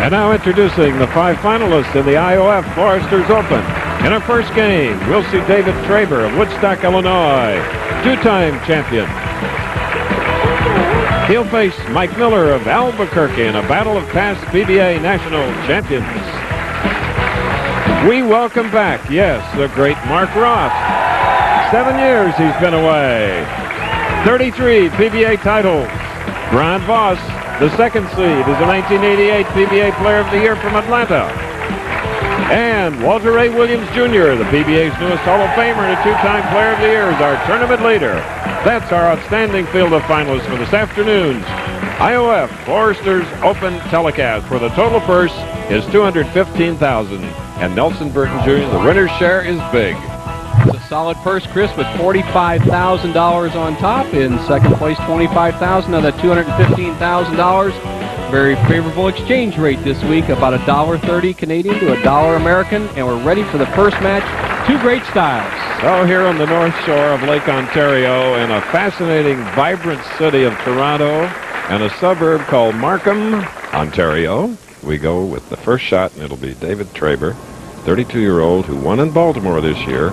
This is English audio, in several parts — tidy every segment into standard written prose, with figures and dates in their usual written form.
And now introducing the 5 finalists in the IOF Foresters Open. In our first game, we'll see David Traber of Woodstock, Illinois, 2-time champion. He'll face Mike Miller of Albuquerque in a battle of past PBA national champions. We welcome back, yes, the great Mark Roth. 7 years he's been away. 33 PBA titles. Brian Voss, the second seed, is a 1988 PBA Player of the Year from Atlanta. And Walter Ray Williams Jr., the PBA's newest Hall of Famer and a 2-time Player of the Year, is our tournament leader. That's our outstanding field of finalists for this afternoon's IOF Foresters Open telecast, where the total purse is $215,000. And Nelson Burton Jr., the winner's share is big. It's a solid purse, Chris, with $45,000 on top. In second place, $25,000 of that $215,000. Very favorable exchange rate this week, about $1.30 Canadian to $1 American, and we're ready for the first match. Two great styles. So here on the north shore of Lake Ontario, in a fascinating, vibrant city of Toronto, and a suburb called Markham, Ontario, we go with the first shot, and it'll be David Traber, 32-year-old who won in Baltimore this year.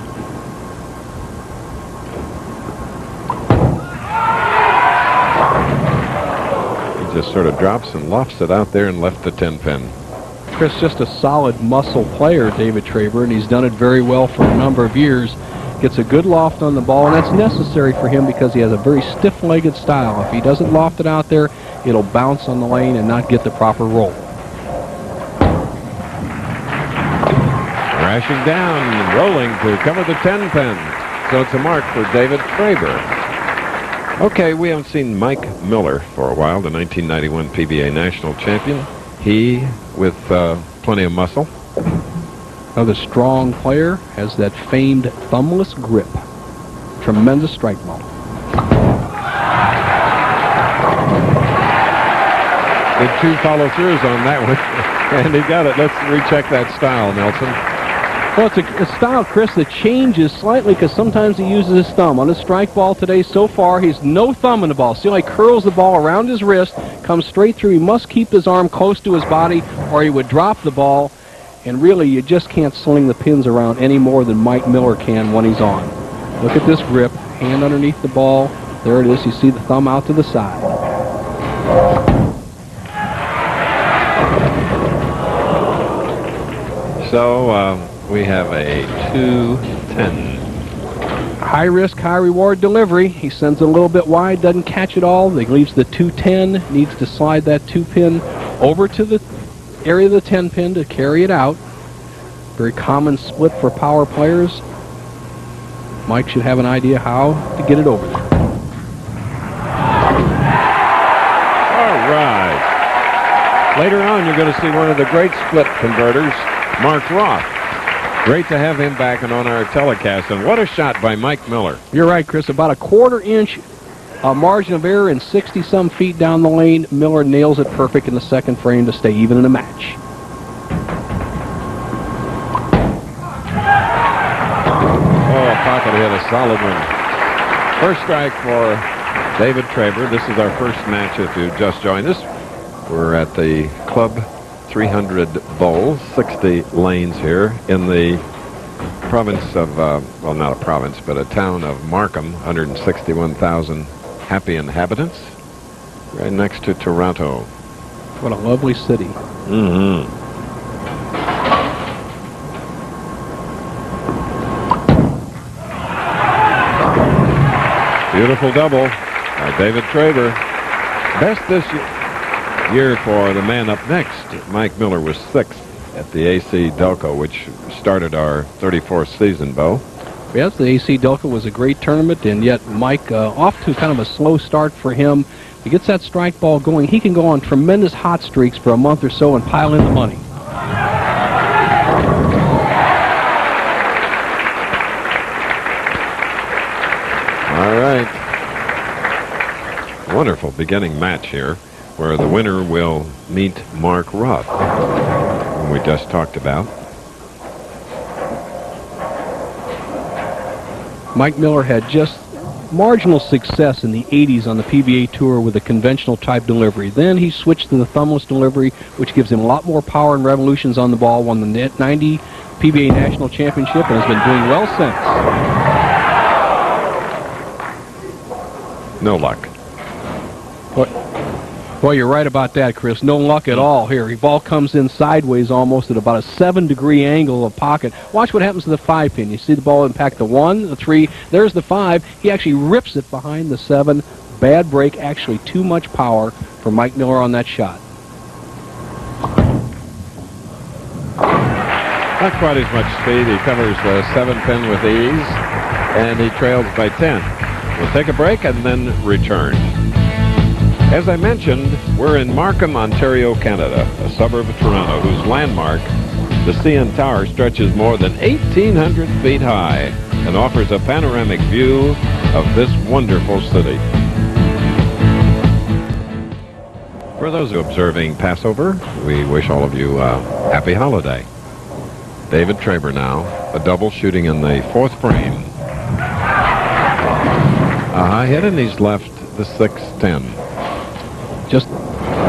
Just sort of drops and lofts it out there and left the 10-pin. Chris, just a solid muscle player, David Traber, and he's done it very well for a number of years. Gets a good loft on the ball, and that's necessary for him because he has a very stiff-legged style. If he doesn't loft it out there, it'll bounce on the lane and not get the proper roll. Crashing down and rolling to cover the 10-pin. So it's a mark for David Traber. Okay, we haven't seen Mike Miller for a while, the 1991 PBA national champion. He, with plenty of muscle. Another strong player, has that famed thumbless grip. Tremendous strike ball. Did 2 follow-throughs on that one, and he got it. Let's recheck that style, Nelson. Well, it's a style, Chris, that changes slightly because sometimes he uses his thumb. On his strike ball today, so far, he's no thumb in the ball. See how he curls the ball around his wrist, comes straight through. He must keep his arm close to his body or he would drop the ball. And really, you just can't sling the pins around any more than Mike Miller can when he's on. Look at this grip, hand underneath the ball. There it is. You see the thumb out to the side. So, we have a 2-10. High risk, high reward delivery. He sends it a little bit wide, doesn't catch it all. He leaves the 2-10, needs to slide that 2-pin over to the area of the 10-pin to carry it out. Very common split for power players. Mike should have an idea how to get it over there. All right. Later on, you're going to see one of the great split converters, Mark Roth. Great to have him back and on our telecast. And what a shot by Mike Miller. You're right, Chris. About a 1/4 inch margin of error and 60-some feet down the lane. Miller nails it perfect in the second frame to stay even in the match. Oh, a pocket hit, a solid one. First strike for David Traber. This is our first match if you just joined us. We're at the Club 300 Bowl, 60 lanes here in the province of, well, not a province, but a town of Markham, 161,000 happy inhabitants, right next to Toronto. What a lovely city. Mm-hmm. Beautiful double by David Traber. Best this year for the man up next. Mike Miller was 6th at the AC Delco, which started our 34th season, Bo. Yes, the AC Delco was a great tournament, and yet Mike off to kind of a slow start for him. He gets that strike ball going. He can go on tremendous hot streaks for a month or so and pile in the money. All right. Wonderful beginning match here, where the winner will meet Mark Roth, whom we just talked about. Mike Miller had just marginal success in the 80s on the PBA Tour with a conventional type delivery. Then he switched to the thumbless delivery, which gives him a lot more power and revolutions on the ball, won the 90 PBA National Championship, and has been doing well since. No luck. Boy, you're right about that, Chris. No luck at all here. The ball comes in sideways almost at about a 7-degree angle of pocket. Watch what happens to the 5-pin. You see the ball impact the 1, the 3. There's the 5. He actually rips it behind the 7. Bad break. Actually too much power for Mike Miller on that shot. Not quite as much speed. He covers the 7-pin with ease, and he trails by 10. We'll take a break and then return. As I mentioned, we're in Markham, Ontario, Canada, a suburb of Toronto, whose landmark, the CN Tower, stretches more than 1,800 feet high and offers a panoramic view of this wonderful city. For those observing Passover, we wish all of you a happy holiday. David Traber now, a double shooting in the 4th frame. A high hit, and he's left the 6-10.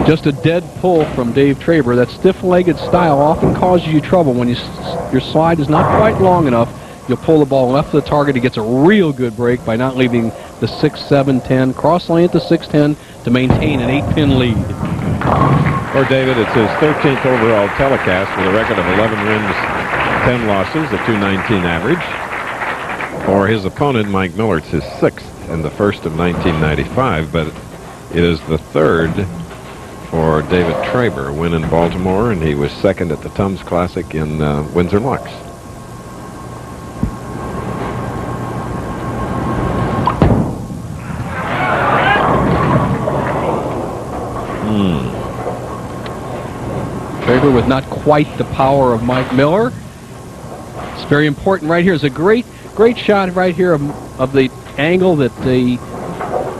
Just a dead pull from Dave Traber. That stiff-legged style often causes you trouble when your slide is not quite long enough. You'll pull the ball left of the target. He gets a real good break by not leaving the 6-7-10, cross lane at the 6-10 to maintain an 8-pin lead. For David, it's his 13th overall telecast with a record of 11 wins, 10 losses, a .219 average. For his opponent, Mike Miller, it's his 6th in the first of 1995, but it is the 3rd for David Traber, a win in Baltimore, and he was 2nd at the Tums Classic in Windsor Locks. Traber with not quite the power of Mike Miller. It's very important right here. It's a great shot right here of the angle that the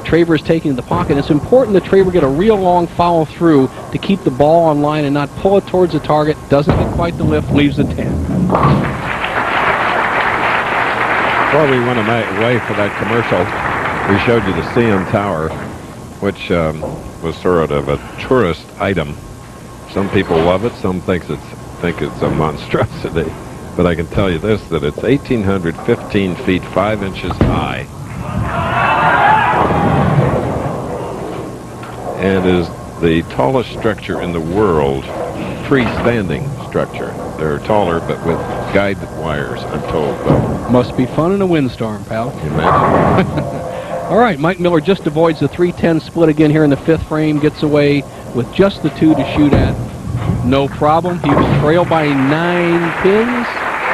Traber is taking in the pocket. It's important that Traber get a real long follow through to keep the ball on line and not pull it towards the target. Doesn't get quite the lift, leaves the 10. Before we went away for that commercial, we showed you the CN Tower, which was sort of a tourist item. Some people love it, some think it's a monstrosity. But I can tell you this, that it's 1,815 feet, 5 inches high. And is the tallest structure in the world, freestanding structure. They're taller, but with guide wires, I'm told. But must be fun in a windstorm, pal. Can you imagine? All right, Mike Miller just avoids the 3-10 split again here in the 5th frame, gets away with just the 2 to shoot at. No problem. He was trailed by 9 pins,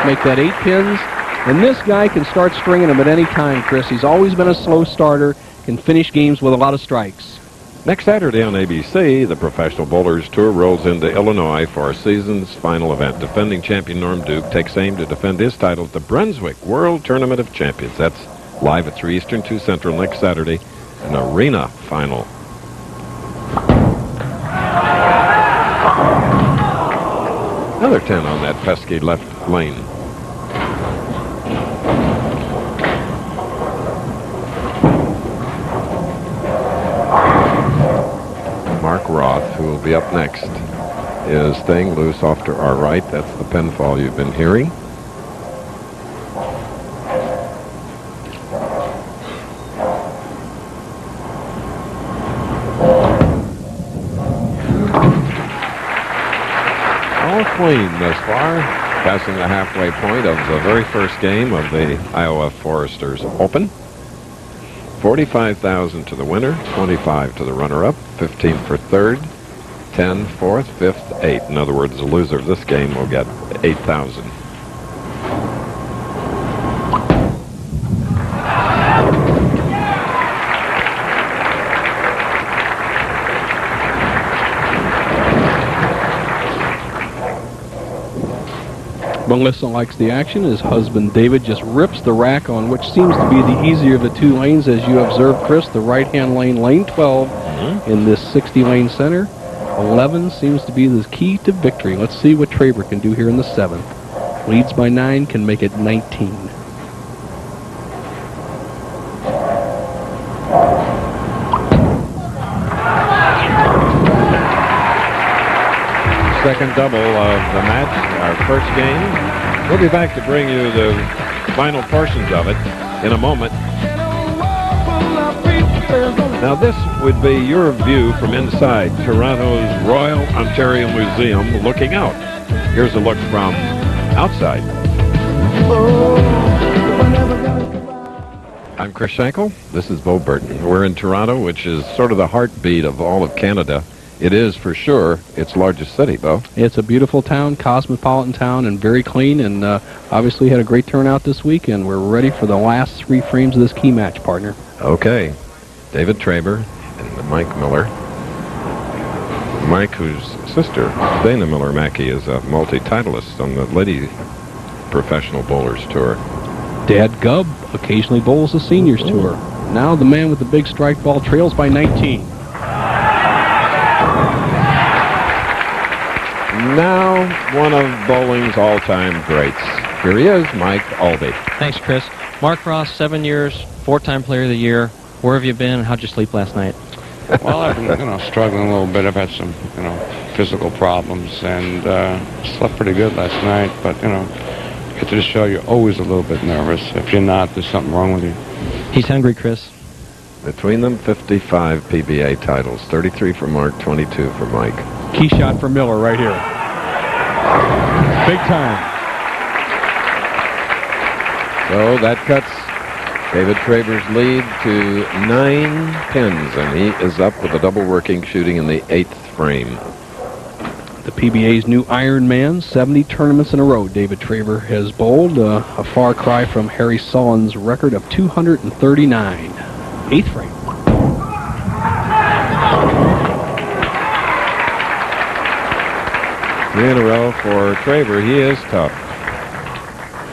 make that 8 pins. And this guy can start stringing them at any time, Chris. He's always been a slow starter, can finish games with a lot of strikes. Next Saturday on ABC, the Professional Bowlers Tour rolls into Illinois for our season's final event. Defending champion Norm Duke takes aim to defend his title at the Brunswick World Tournament of Champions. That's live at 3 Eastern, 2 Central next Saturday, an arena final. Another 10 on that pesky left lane. Mark Roth, who will be up next, is staying loose off to our right. That's the pinfall you've been hearing. All clean thus far, passing the halfway point of the very first game of the IOF Foresters Open. 45,000 to the winner, 25 to the runner-up, 15 for third, 10 fourth, fifth, 8. In other words, the loser of this game will get 8,000. Melissa likes the action. His husband David just rips the rack on which seems to be the easier of the 2 lanes, as you observed, Chris. The right-hand lane, lane 12, in this 60-lane center. 11 seems to be the key to victory. Let's see what Traber can do here in the 7th. Leads by 9, can make it 19. second double of the match, our first game. We'll be back to bring you the final portions of it in a moment. Now this would be your view from inside Toronto's Royal Ontario Museum looking out. Here's a look from outside. I'm Chris Schenkel. This is Bo Burton. We're in Toronto, which is sort of the heartbeat of all of Canada. It is, for sure, its largest city, Bo. It's a beautiful town, cosmopolitan town, and very clean, and obviously had a great turnout this week, and we're ready for the last 3 frames of this key match, partner. Okay. David Traber and Mike Miller. Mike, whose sister, Dana Miller-Mackey, is a multi-titleist on the Lady Professional Bowlers Tour. Dad Gubb occasionally bowls the Seniors Tour. Now the man with the big strike ball trails by 19. Now one of bowling's all-time greats. Here he is, Mike Albee. Thanks, Chris. Mark Roth, 7 years, 4-time Player of the Year. Where have you been, and how'd you sleep last night? Well, I've been, struggling a little bit. I've had some, physical problems, and slept pretty good last night. But, get to the show, you're always a little bit nervous. If you're not, there's something wrong with you. He's hungry, Chris. Between them, 55 PBA titles. 33 for Mark, 22 for Mike. Key shot for Miller right here. Big time. So that cuts David Traber's lead to 9 pins, and he is up with a double working shooting in the 8th frame. The PBA's new Iron Man, 70 tournaments in a row. David Traber has bowled, a far cry from Harry Sullivan's record of 239. 8th frame. 3 in a row for Traber. He is tough.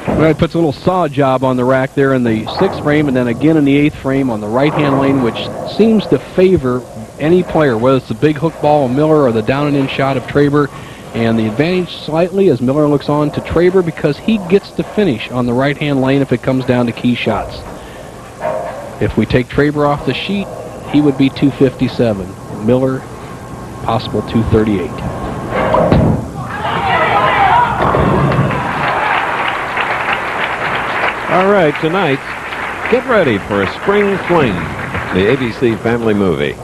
Well, it puts a little saw job on the rack there in the 6th frame, and then again in the 8th frame on the right-hand lane, which seems to favor any player, whether it's the big hook ball of Miller or the down and in shot of Traber. And the advantage slightly as Miller looks on to Traber because he gets to finish on the right-hand lane if it comes down to key shots. If we take Traber off the sheet, he would be 257. Miller, possible 238. All right, tonight, get ready for a spring fling, the ABC family movie.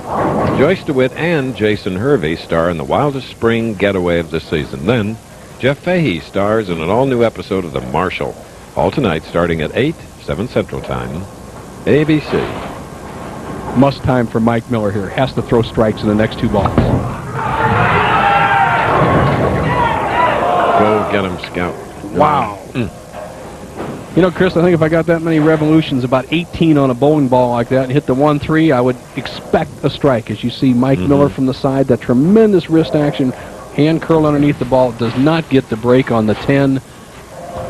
Joyce DeWitt and Jason Hervey star in the wildest spring getaway of the season. Then, Jeff Fahey stars in an all-new episode of The Marshal. All tonight, starting at 8, 7 Central Time, ABC. Must time for Mike Miller here. Has to throw strikes in the next 2 balls. Go get him, Scout. Wow. Chris, I think if I got that many revolutions, about 18 on a bowling ball like that, and hit the 1-3, I would expect a strike. As you see Mike Miller from the side, that tremendous wrist action, hand curl underneath the ball, does not get the break on the 10.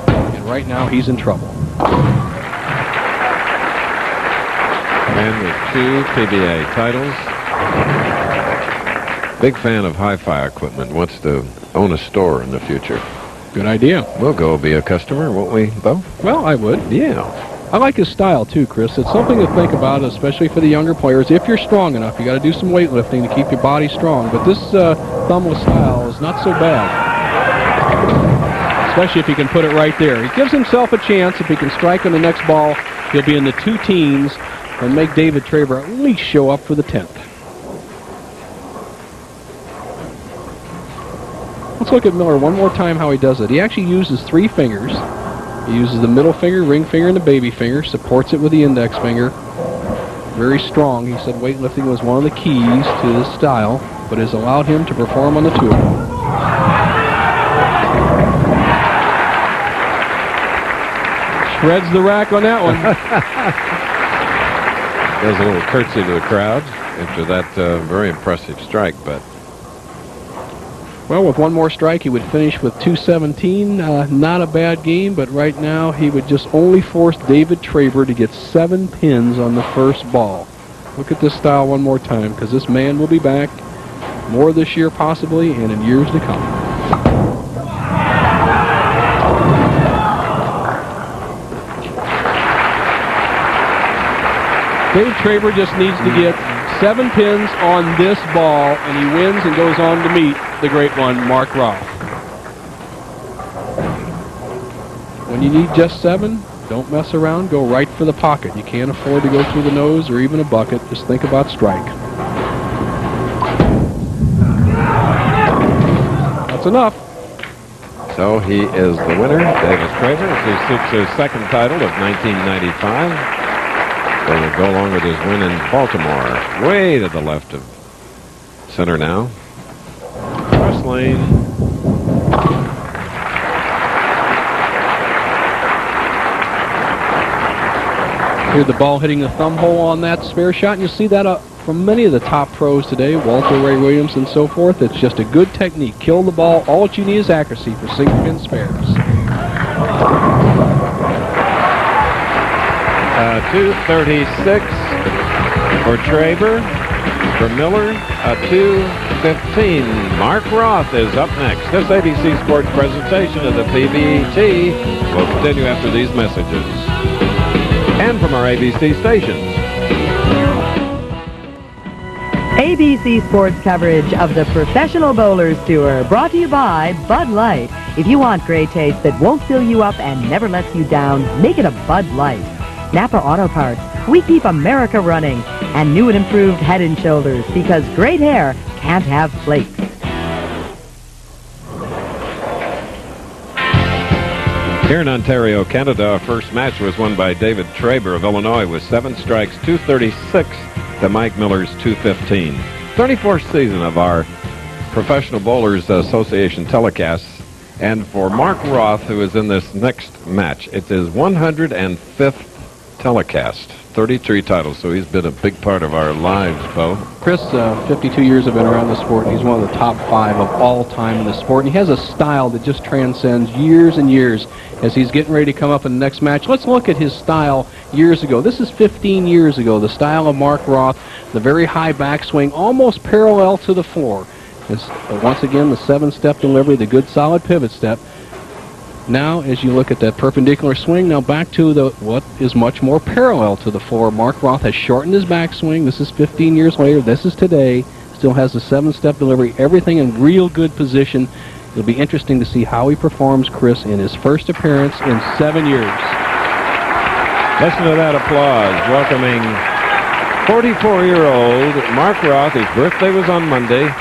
And right now, he's in trouble. Man with 2 PBA titles. Big fan of hi-fi equipment. Wants to own a store in the future. Good idea. We'll go be a customer, won't we, Bo? Well, I would. Yeah. I like his style, too, Chris. It's something to think about, especially for the younger players. If you're strong enough, you got to do some weightlifting to keep your body strong. But this thumbless style is not so bad, especially if he can put it right there. He gives himself a chance. If he can strike on the next ball, he'll be in the 2 teens and make David Traber at least show up for the 10th. Let's look at Miller one more time how he does it. He actually uses 3 fingers. He uses the middle finger, ring finger, and the baby finger, supports it with the index finger. Very strong. He said weightlifting was one of the keys to this style, but has allowed him to perform on the tour. Shreds the rack on that one. Does a little curtsy to the crowd after that very impressive strike, but... Well, with one more strike, he would finish with 217. Not a bad game, but right now he would just only force David Traber to get 7 pins on the first ball. Look at this style one more time, because this man will be back more this year possibly and in years to come. Dave Traber just needs to get 7 pins on this ball, and he wins and goes on to meet the great one, Mark Roth. When you need just 7, don't mess around. Go right for the pocket. You can't afford to go through the nose or even a bucket. Just think about strike. That's enough. So he is the winner, David Traber, as he seeks his second title of 1995. Going to go along with his win in Baltimore. Way to the left of center now. Cross lane. Here's the ball hitting the thumb hole on that spare shot, and you see that from many of the top pros today, Walter Ray Williams and so forth. It's just a good technique. Kill the ball. All that you need is accuracy for single pin spares. 236 for Traber. For Miller, a 215. Mark Roth is up next. This ABC Sports presentation of the PBT will continue after these messages. And from our ABC stations. ABC Sports coverage of the Professional Bowlers Tour, brought to you by Bud Light. If you want great taste that won't fill you up and never lets you down, make it a Bud Light. Napa Auto Parts, we keep America running. And new and improved Head & Shoulders, because great hair can't have flakes. Here in Ontario, Canada, our first match was won by David Traber of Illinois with 7 strikes, 236 to Mike Miller's 215. 34th season of our Professional Bowlers Association telecasts. And for Mark Roth, who is in this next match, it's his 105th telecast. 33 titles, so he's been a big part of our lives, Bo. Chris, 52 years have been around the sport, and he's one of the top 5 of all time in the sport. And he has a style that just transcends years and years as he's getting ready to come up in the next match. Let's look at his style years ago. This is 15 years ago, the style of Mark Roth, the very high backswing, almost parallel to the floor. Once again, the 7-step delivery, the good solid pivot step. Now, as you look at that perpendicular swing, now back to what is much more parallel to the floor. Mark Roth has shortened his backswing. This is 15 years later. This is today. Still has the 7-step delivery. Everything in real good position. It'll be interesting to see how he performs, Chris, in his first appearance in 7 years. Listen to that applause, welcoming 44-year-old Mark Roth. His birthday was on Monday.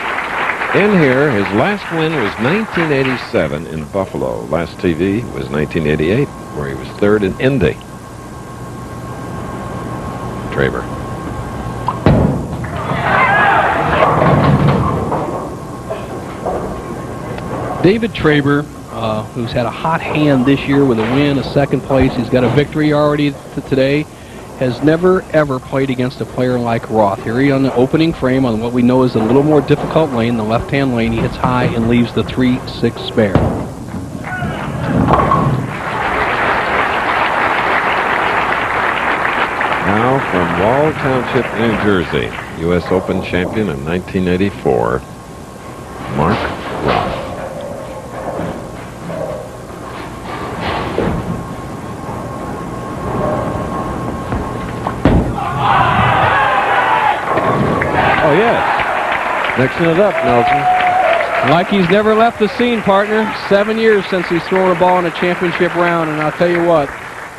In here, his last win was 1987 in Buffalo. Last TV was 1988, where he was 3rd in Indy. Traber. David Traber, who's had a hot hand this year with a win, a 2nd place. He's got a victory already today. Has never, ever played against a player like Roth. Here he on the opening frame on what we know is a little more difficult lane, the left-hand lane. He hits high and leaves the 3-6 spare. Now from Wall Township, New Jersey, U.S. Open champion in 1984, Mark Roth. Oh, yes. Mixing it up, Nelson. Like he's never left the scene, partner. 7 years since he's thrown a ball in a championship round, and I'll tell you what,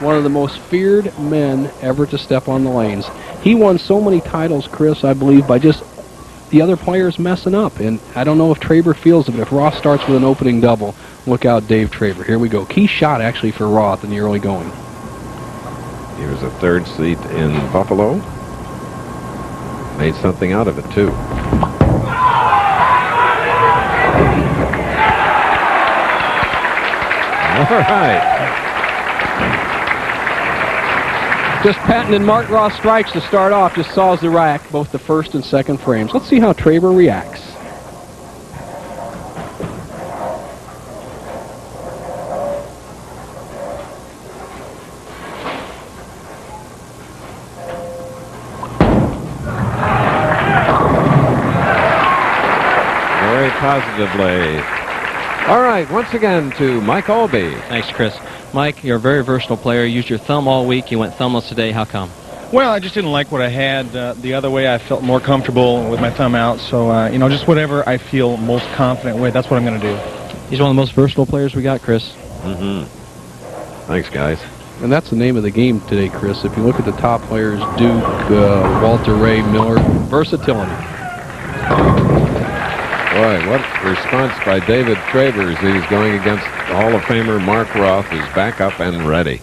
one of the most feared men ever to step on the lanes. He won so many titles, Chris, I believe, by just the other players messing up. And I don't know if Traber feels it, but if Roth starts with an opening double, look out, Dave Traber. Here we go. Key shot, actually, for Roth in the early going. He was a 3rd seat in Buffalo. Made something out of it, too. All right. Just patented Mark Roth strikes to start off. Just saws the rack, both the 1st and 2nd frames. Let's see how Traber reacts. Positively. All right, once again to Mike Albee. Thanks, Chris. Mike, you're a very versatile player. You used your thumb all week. You went thumbless today. How come? Well, I just didn't like what I had the other way. I felt more comfortable with my thumb out. So, you know, just whatever I feel most confident with, that's what I'm going to do. He's one of the most versatile players we got, Chris. Mm-hmm. Thanks, guys. And that's the name of the game today, Chris. If you look at the top players, Duke, Walter Ray, Miller, versatility. Boy, what response by David Traber as he's going against Hall of Famer Mark Roth, who's back up and ready.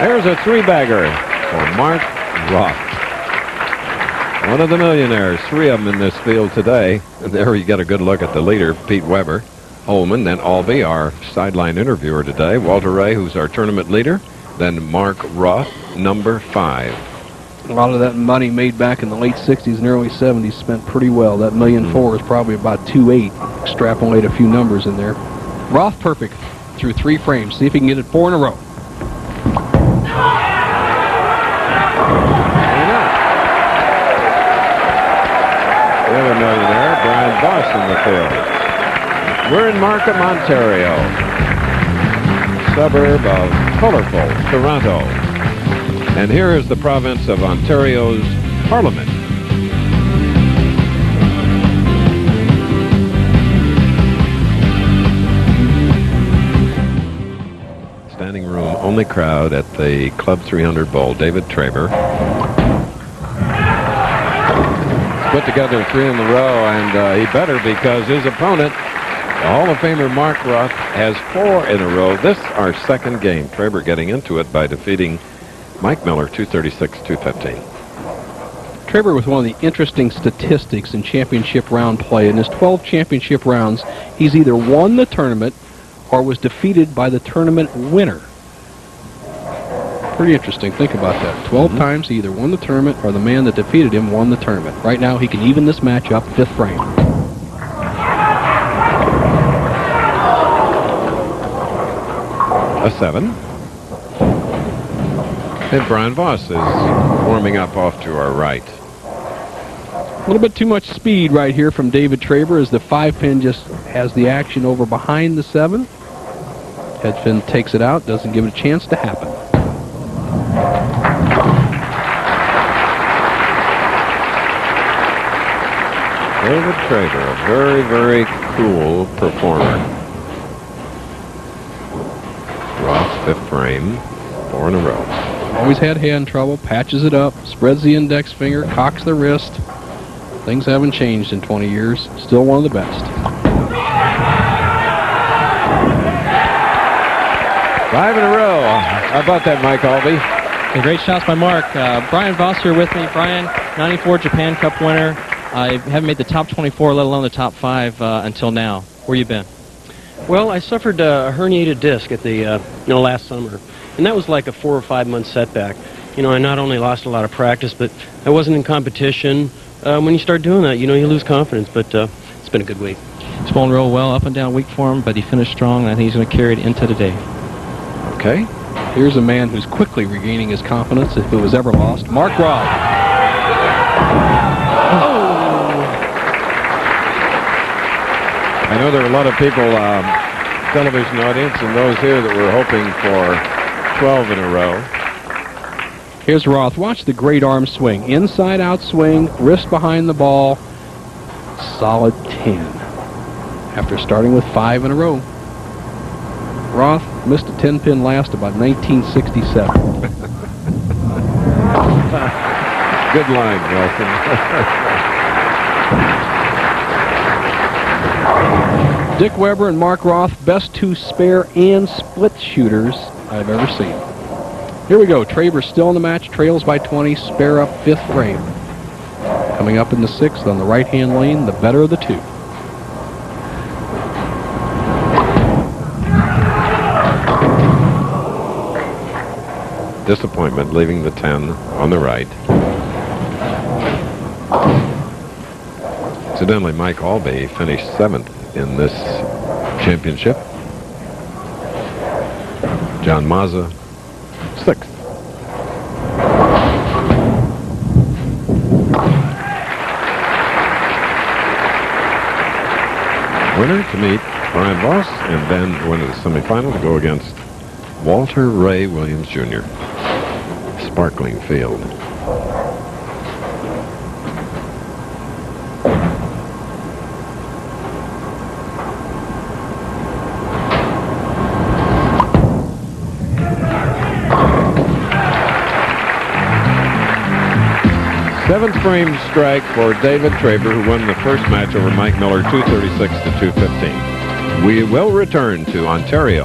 There's a three-bagger for Mark Roth. One of the millionaires, three of them in this field today. And there you get a good look at the leader, Pete Weber, Holman, then Albee, our sideline interviewer today, Walter Ray, who's our tournament leader, then Mark Roth, number 5. A lot of that money made back in the late 60s and early 70s spent pretty well. That $1.4 million is probably about 2.8. Extrapolate a few numbers in there. Roth perfect through 3 frames. See if he can get it 4 in a row. The other millionaire, Brian Voss, in the field. We're in Markham, Ontario, suburb of colorful Toronto. And here is the province of Ontario's Parliament. Standing room only crowd at the Club 300 Bowl. David Traber put together 3 in a row, and he better, because his opponent, the Hall of Famer Mark Roth, has 4 in a row. This our second game. Traber getting into it by defeating Mike Miller 236-215. Traber with one of the interesting statistics in championship round play. In his 12 championship rounds, he's either won the tournament or was defeated by the tournament winner. Pretty interesting. Think about that. 12 times he either won the tournament or the man that defeated him won the tournament. Right now he can even this match up, 5th frame. A 7. And Brian Voss is warming up off to our right. A little bit too much speed right here from David Traber as the 5-pin just has the action over behind the 7. Headpin takes it out, doesn't give it a chance to happen. David Traber, a very, very cool performer. Roth, 5th frame, 4 in a row. Always had hand trouble, patches it up, spreads the index finger, cocks the wrist. Things haven't changed in 20 years. Still one of the best. 5 in a row. How about that, Mike Albee? And great shots by Mark. Brian Voss here with me. Brian, 94 Japan Cup winner. I haven't made the top 24, let alone the top 5 until now. Where you been? Well, I suffered a herniated disc at the last summer, and that was like a 4 or 5 month setback. You know, I not only lost a lot of practice, but I wasn't in competition. When you start doing that, you know, you lose confidence. But it's been a good week. It's bowling real well, up and down week for him, but he finished strong, and I think he's going to carry it into today. Okay. Here's a man who's quickly regaining his confidence if it was ever lost. Mark Roth. I know there are a lot of people, television audience, and those here that were hoping for 12 in a row. Here's Roth. Watch the great arm swing. Inside out swing, wrist behind the ball. Solid 10. After starting with 5 in a row. Roth missed a 10-pin last about 1967. Good line, Wilson. Dick Weber and Mark Roth, best 2 spare and split shooters I've ever seen. Here we go. Traber still in the match, trails by 20, spare up 5th frame. Coming up in the 6th on the right-hand lane, the better of the 2. Disappointment, leaving the 10 on the right. Incidentally, Mike Albee finished 7th in this Championship. John Mazza, 6th. Winner to meet Brian Voss, and then go into the semifinal to go against Walter Ray Williams Jr. Sparkling field. Seventh frame strike for David Traber, who won the first match over Mike Miller, 236 to 215. We will return to Ontario.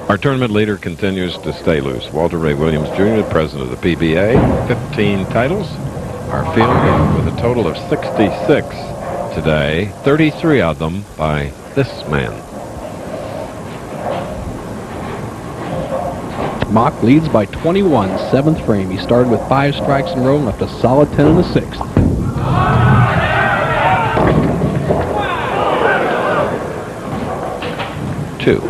Our tournament leader continues to stay loose. Walter Ray Williams Jr., president of the PBA, 15 titles. Our field with a total of 66 today, 33 of them by this man. Mock leads by 21, 7th frame. He started with 5 strikes in a row and left a solid 10 in the 6th. Two.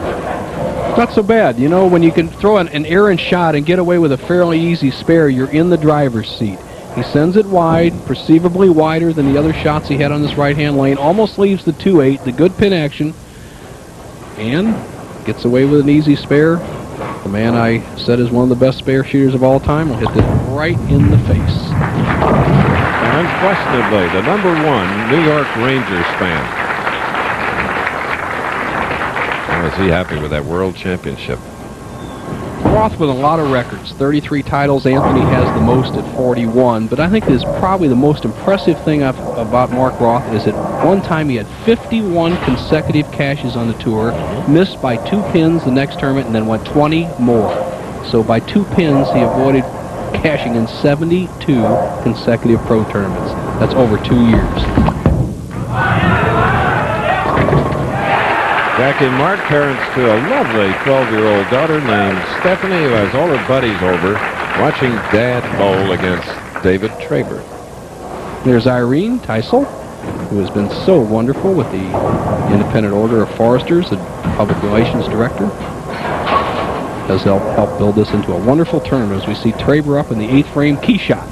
Not so bad. You know, when you can throw an errant shot and get away with a fairly easy spare, you're in the driver's seat. He sends it wide, perceivably wider than the other shots he had on this right-hand lane. Almost leaves the 2-8, the good pin action, and gets away with an easy spare. The man I said is one of the best spare shooters of all time will hit it right in the face. And unquestionably, the #1 New York Rangers fan. How is he happy with that World Championship? Roth with a lot of records, 33 titles. Anthony has the most at 41. But I think is probably the most impressive thing about Mark Roth is that one time he had 51 consecutive cashes on the tour, missed by 2 pins the next tournament, and then went 20 more. So by 2 pins, he avoided cashing in 72 consecutive pro tournaments. That's over 2 years. Jackie and Mark, parents to a lovely 12-year-old daughter named Stephanie, who has all her buddies over, watching Dad bowl against David Traber. There's Irene Teisel, who has been so wonderful with the Independent Order of Foresters, the Public Relations Director. Has helped build this into a wonderful tournament as we see Traber up in the 8th frame key shot.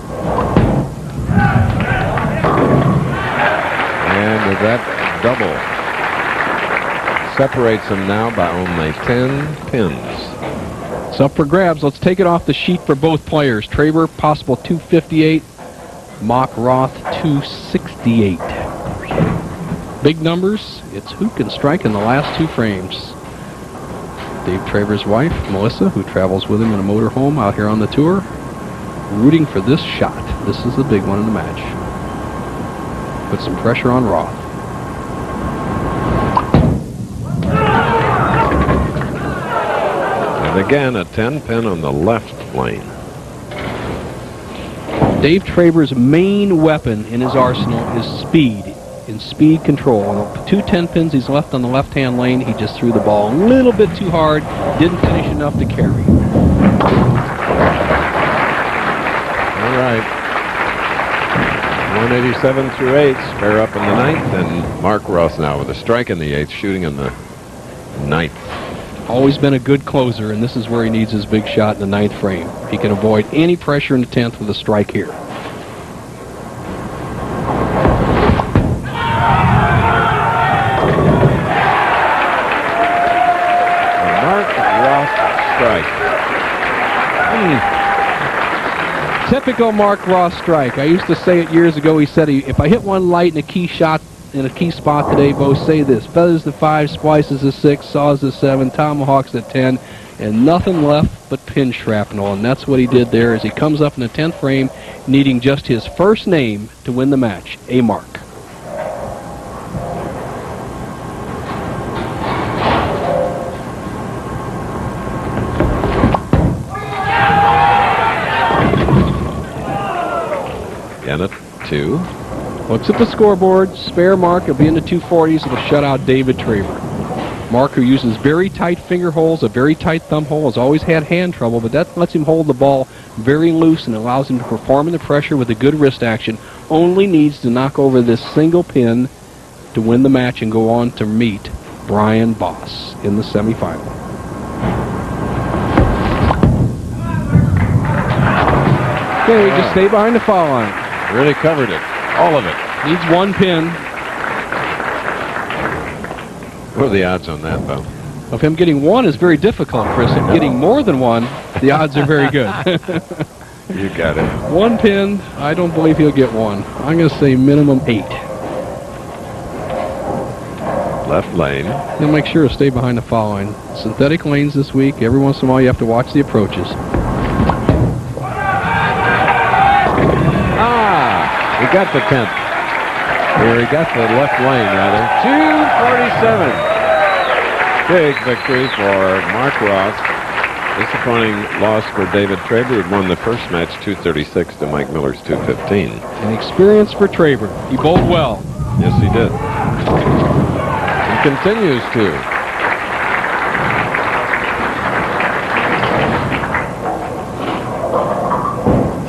And that double separates them now by only 10 pins. It's up for grabs. Let's take it off the sheet for both players. Traber, possible 258. Mock Roth, 268. Big numbers. It's who can strike in the last 2 frames. Dave Traber's wife, Melissa, who travels with him in a motorhome out here on the tour, rooting for this shot. This is the big one in the match. Put some pressure on Roth. And again, a 10 pin on the left lane. Dave Traber's main weapon in his arsenal is speed, and speed control. On the 2 10 pins he's left on the left-hand lane, he just threw the ball a little bit too hard, didn't finish enough to carry. All right. 187 through 8, spare up in the 9th, and Mark Roth now with a strike in the 8th, shooting in the 9th. Always been a good closer, and this is where he needs his big shot in the 9th frame. He can avoid any pressure in the 10th with a strike here. Mark Roth strike. Typical Mark Roth strike. I used to say it years ago. He said, if I hit one light in a key shot in a key spot today, Voss, say this: feathers to 5, splices to 6, saws to 7, tomahawks to 10, and nothing left but pin shrapnel. And that's what he did there as he comes up in the 10th frame, needing just his first name to win the match, A. Mark. And a 2. Looks at the scoreboard. Spare Mark. It'll be in the 240s. It'll shut out David Traber. Mark, who uses very tight finger holes, a very tight thumb hole, has always had hand trouble, but that lets him hold the ball very loose and allows him to perform in the pressure with a good wrist action. Only needs to knock over this single pin to win the match and go on to meet Brian Voss in the semifinal. Okay, just stay behind the foul line. Really covered it. All of it. Needs one pin. What are the odds on that, though? Of him getting one is very difficult, Chris. And getting more than one, the odds are very good. You got it. One pin, I don't believe he'll get one. I'm going to say minimum 8. Left lane. He'll make sure to stay behind the foul line. Synthetic lanes this week. Every once in a while you have to watch the approaches. He got the 10th. Or he got the left lane, rather. 247. Big victory for Mark Roth. Disappointing loss for David Traber, who won the first match 236 to Mike Miller's 215. An experience for Traber. He bowled well. Yes, he did. He continues to.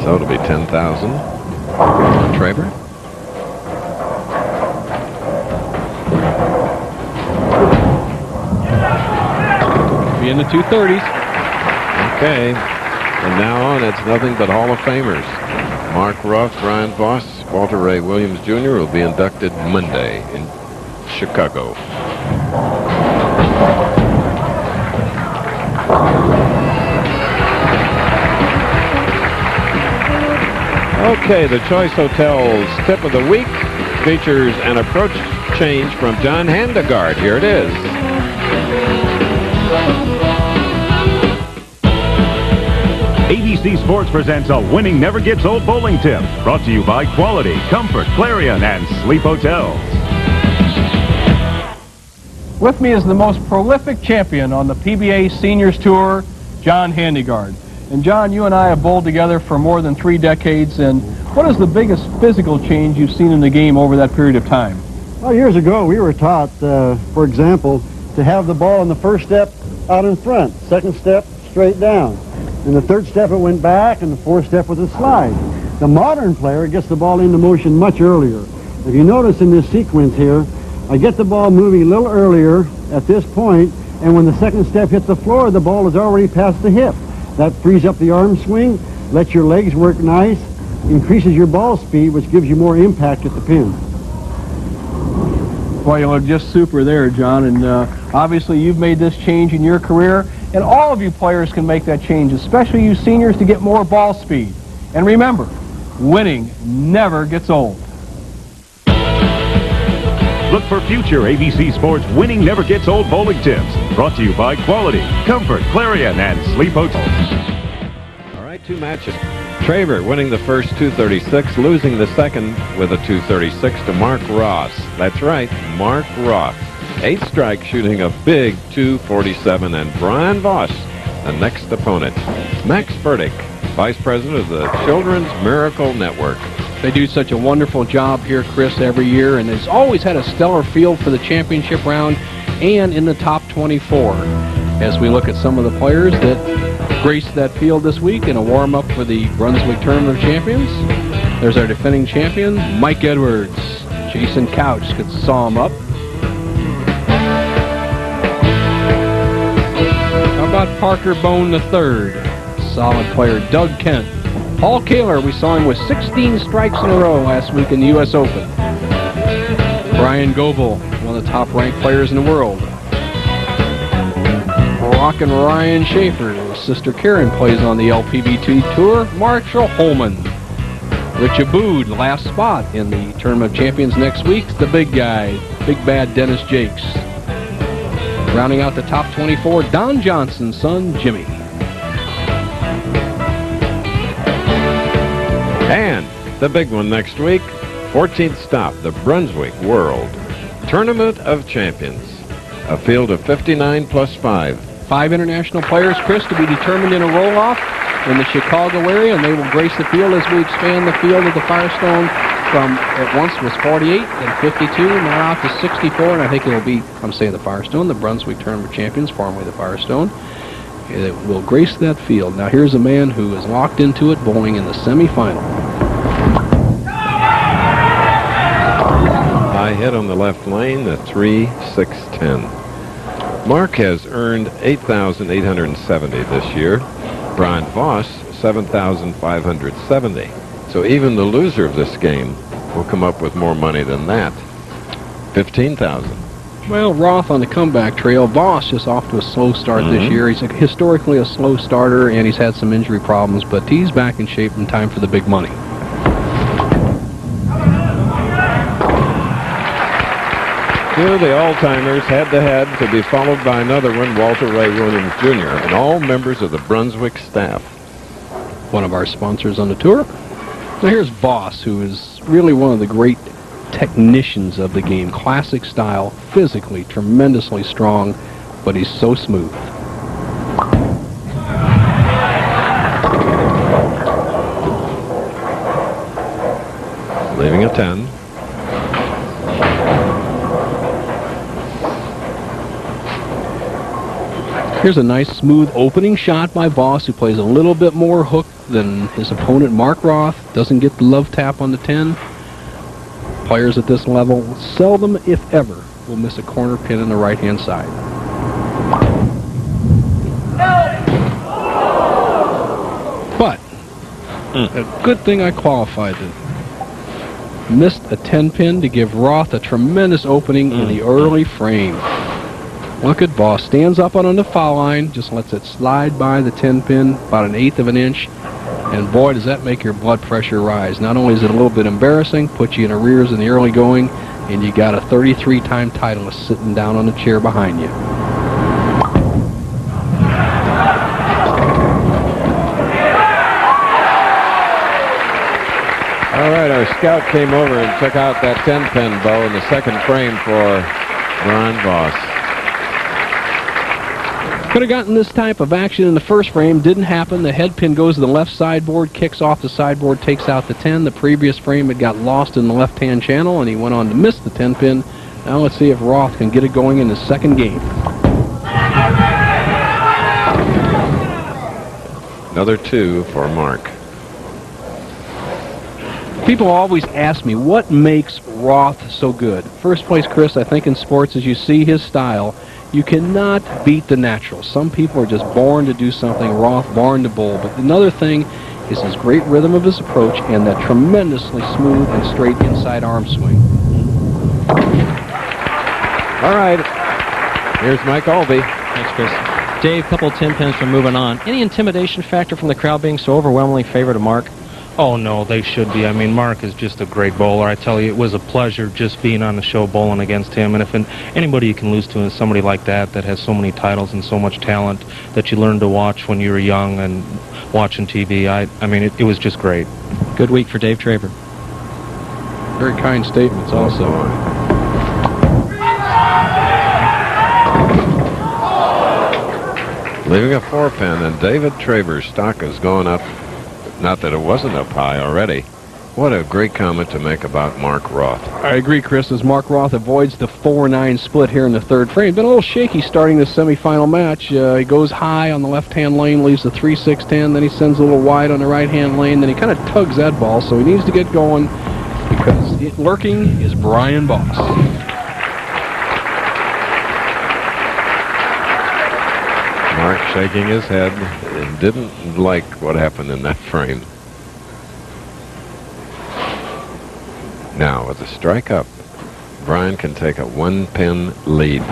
So it'll be 10,000 on Traber. Be in the 230s. Okay. From now on, it's nothing but Hall of Famers. Mark Roth, Brian Voss, Walter Ray Williams Jr. will be inducted Monday in Chicago. Okay, the Choice Hotels Tip of the Week features an approach change from John Handegard. Here it is. ABC Sports presents a winning never gets old bowling tip. Brought to you by Quality, Comfort, Clarion, and Sleep Hotels. With me is the most prolific champion on the PBA Seniors Tour, John Handegard. And John, you and I have bowled together for more than 3 decades, and what is the biggest physical change you've seen in the game over that period of time? Well, years ago, we were taught, for example, to have the ball in the first step out in front, second step straight down. In the third step, it went back, and the fourth step was a slide. The modern player gets the ball into motion much earlier. If you notice in this sequence here, I get the ball moving a little earlier at this point, and when the second step hits the floor, the ball is already past the hip. That frees up the arm swing, lets your legs work nice, increases your ball speed, which gives you more impact at the pin. Well, you look just super there, John, and obviously you've made this change in your career, and all of you players can make that change, especially you seniors, to get more ball speed. And remember, winning never gets old. Look for future ABC Sports winning never gets old bowling tips. Brought to you by Quality, Comfort, Clarion, and Sleep Hotels. All right, 2 matches. Traber winning the first 236, losing the second with a 236 to Mark Ross. That's right, Mark Ross. 8 strikes, shooting a big 247, and Brian Voss, the next opponent. Max Burdick, Vice President of the Children's Miracle Network. They do such a wonderful job here, Chris, every year, and has always had a stellar field for the championship round and in the top 24. As we look at some of the players that graced that field this week in a warm-up for the Brunswick Tournament of Champions, there's our defending champion, Mike Edwards. Jason Couch could saw him up. How about Parker Bone III? Solid player, Doug Kent. Paul Kaler, we saw him with 16 strikes in a row last week in the U.S. Open. Brian Goebel, one of the top-ranked players in the world. Rockin' Ryan Schaefer, his sister Karen plays on the LPBT Tour. Marshall Holman. Rich Abood, last spot in the Tournament of Champions next week. The big guy, big bad Dennis Jakes. Rounding out the top 24, Don Johnson's son, Jimmy. And the big one next week, 14th stop, the Brunswick World Tournament of Champions. A field of 59 plus 5. 5 international players, Chris, to be determined in a roll-off in the Chicago area, and they will grace the field as we expand the field of the Firestone from, it once was 48, then 52, now out to 64, and I think it'll be, I'm saying the Firestone, the Brunswick Tournament Champions, formerly the Firestone. It will grace that field. Now here's a man who is locked into it, bowling in the semifinal. High hit on the left lane, the 3-6-10. Mark has earned 8,870 this year. Brian Voss, 7,570. So even the loser of this game will come up with more money than that. 15,000. Well, Roth on the comeback trail. Voss just off to a slow start this year. He's historically a slow starter, and he's had some injury problems, but he's back in shape in time for the big money. Two of the all-timers head-to-head to be followed by another one, Walter Ray Williams Jr., and all members of the Brunswick staff. One of our sponsors on the tour. Now here's Voss, who is really one of the great technicians of the game. Classic style, physically tremendously strong, but he's so smooth. Leaving a 10. Here's a nice smooth opening shot by Voss, who plays a little bit more hook than his opponent Mark Roth. Doesn't get the love tap on the 10. Players at this level seldom, if ever, will miss a corner pin on the right-hand side. But a good thing I qualified it. Missed a 10 pin to give Roth a tremendous opening in the early frame. Look at Voss. Stands up on the foul line, just lets it slide by the 10 pin, about 1/8 of an inch. And boy, does that make your blood pressure rise. Not only is it a little bit embarrassing, puts you in arrears in the early going, and you got a 33-time titleist sitting down on the chair behind you. All right, our scout came over and took out that 10-pin bow in the second frame for Brian Voss. Could have gotten this type of action in the first frame. Didn't happen. The head pin goes to the left sideboard, kicks off the sideboard, takes out the 10. The previous frame had got lost in the left-hand channel, and he went on to miss the 10 pin. Now let's see if Roth can get it going in the second game. Another 2 for Mark. People always ask me, what makes Roth so good? First place, Chris, I think in sports, as you see his style, you cannot beat the natural. Some people are just born to do something. Roth born to bowl. But another thing is his great rhythm of his approach and that tremendously smooth and straight inside arm swing. All right. Here's Mike Albee. Thanks, Chris. Dave, couple 10 pins from moving on. Any intimidation factor from the crowd being so overwhelmingly favored of Mark? Oh, no, they should be. I mean, Mark is just a great bowler. I tell you, it was a pleasure just being on the show bowling against him. And if anybody you can lose to is somebody like that has so many titles and so much talent that you learned to watch when you were young and watching TV, I mean, it was just great. Good week for Dave Traber. Very kind statements also. Leaving a 4-pin, and David Traber's stock is going up. Not that it wasn't up high already. What a great comment to make about Mark Roth. I agree, Chris, as Mark Roth avoids the 4-9 split here in the third frame. Been a little shaky starting this semifinal match. He goes high on the left-hand lane, leaves the 3-6-10, then he sends a little wide on the right-hand lane, then he kind of tugs that ball, so he needs to get going because lurking is Brian Voss. Mark shaking his head and didn't like what happened in that frame. Now, with the strike up, Brian can take a 1-pin lead.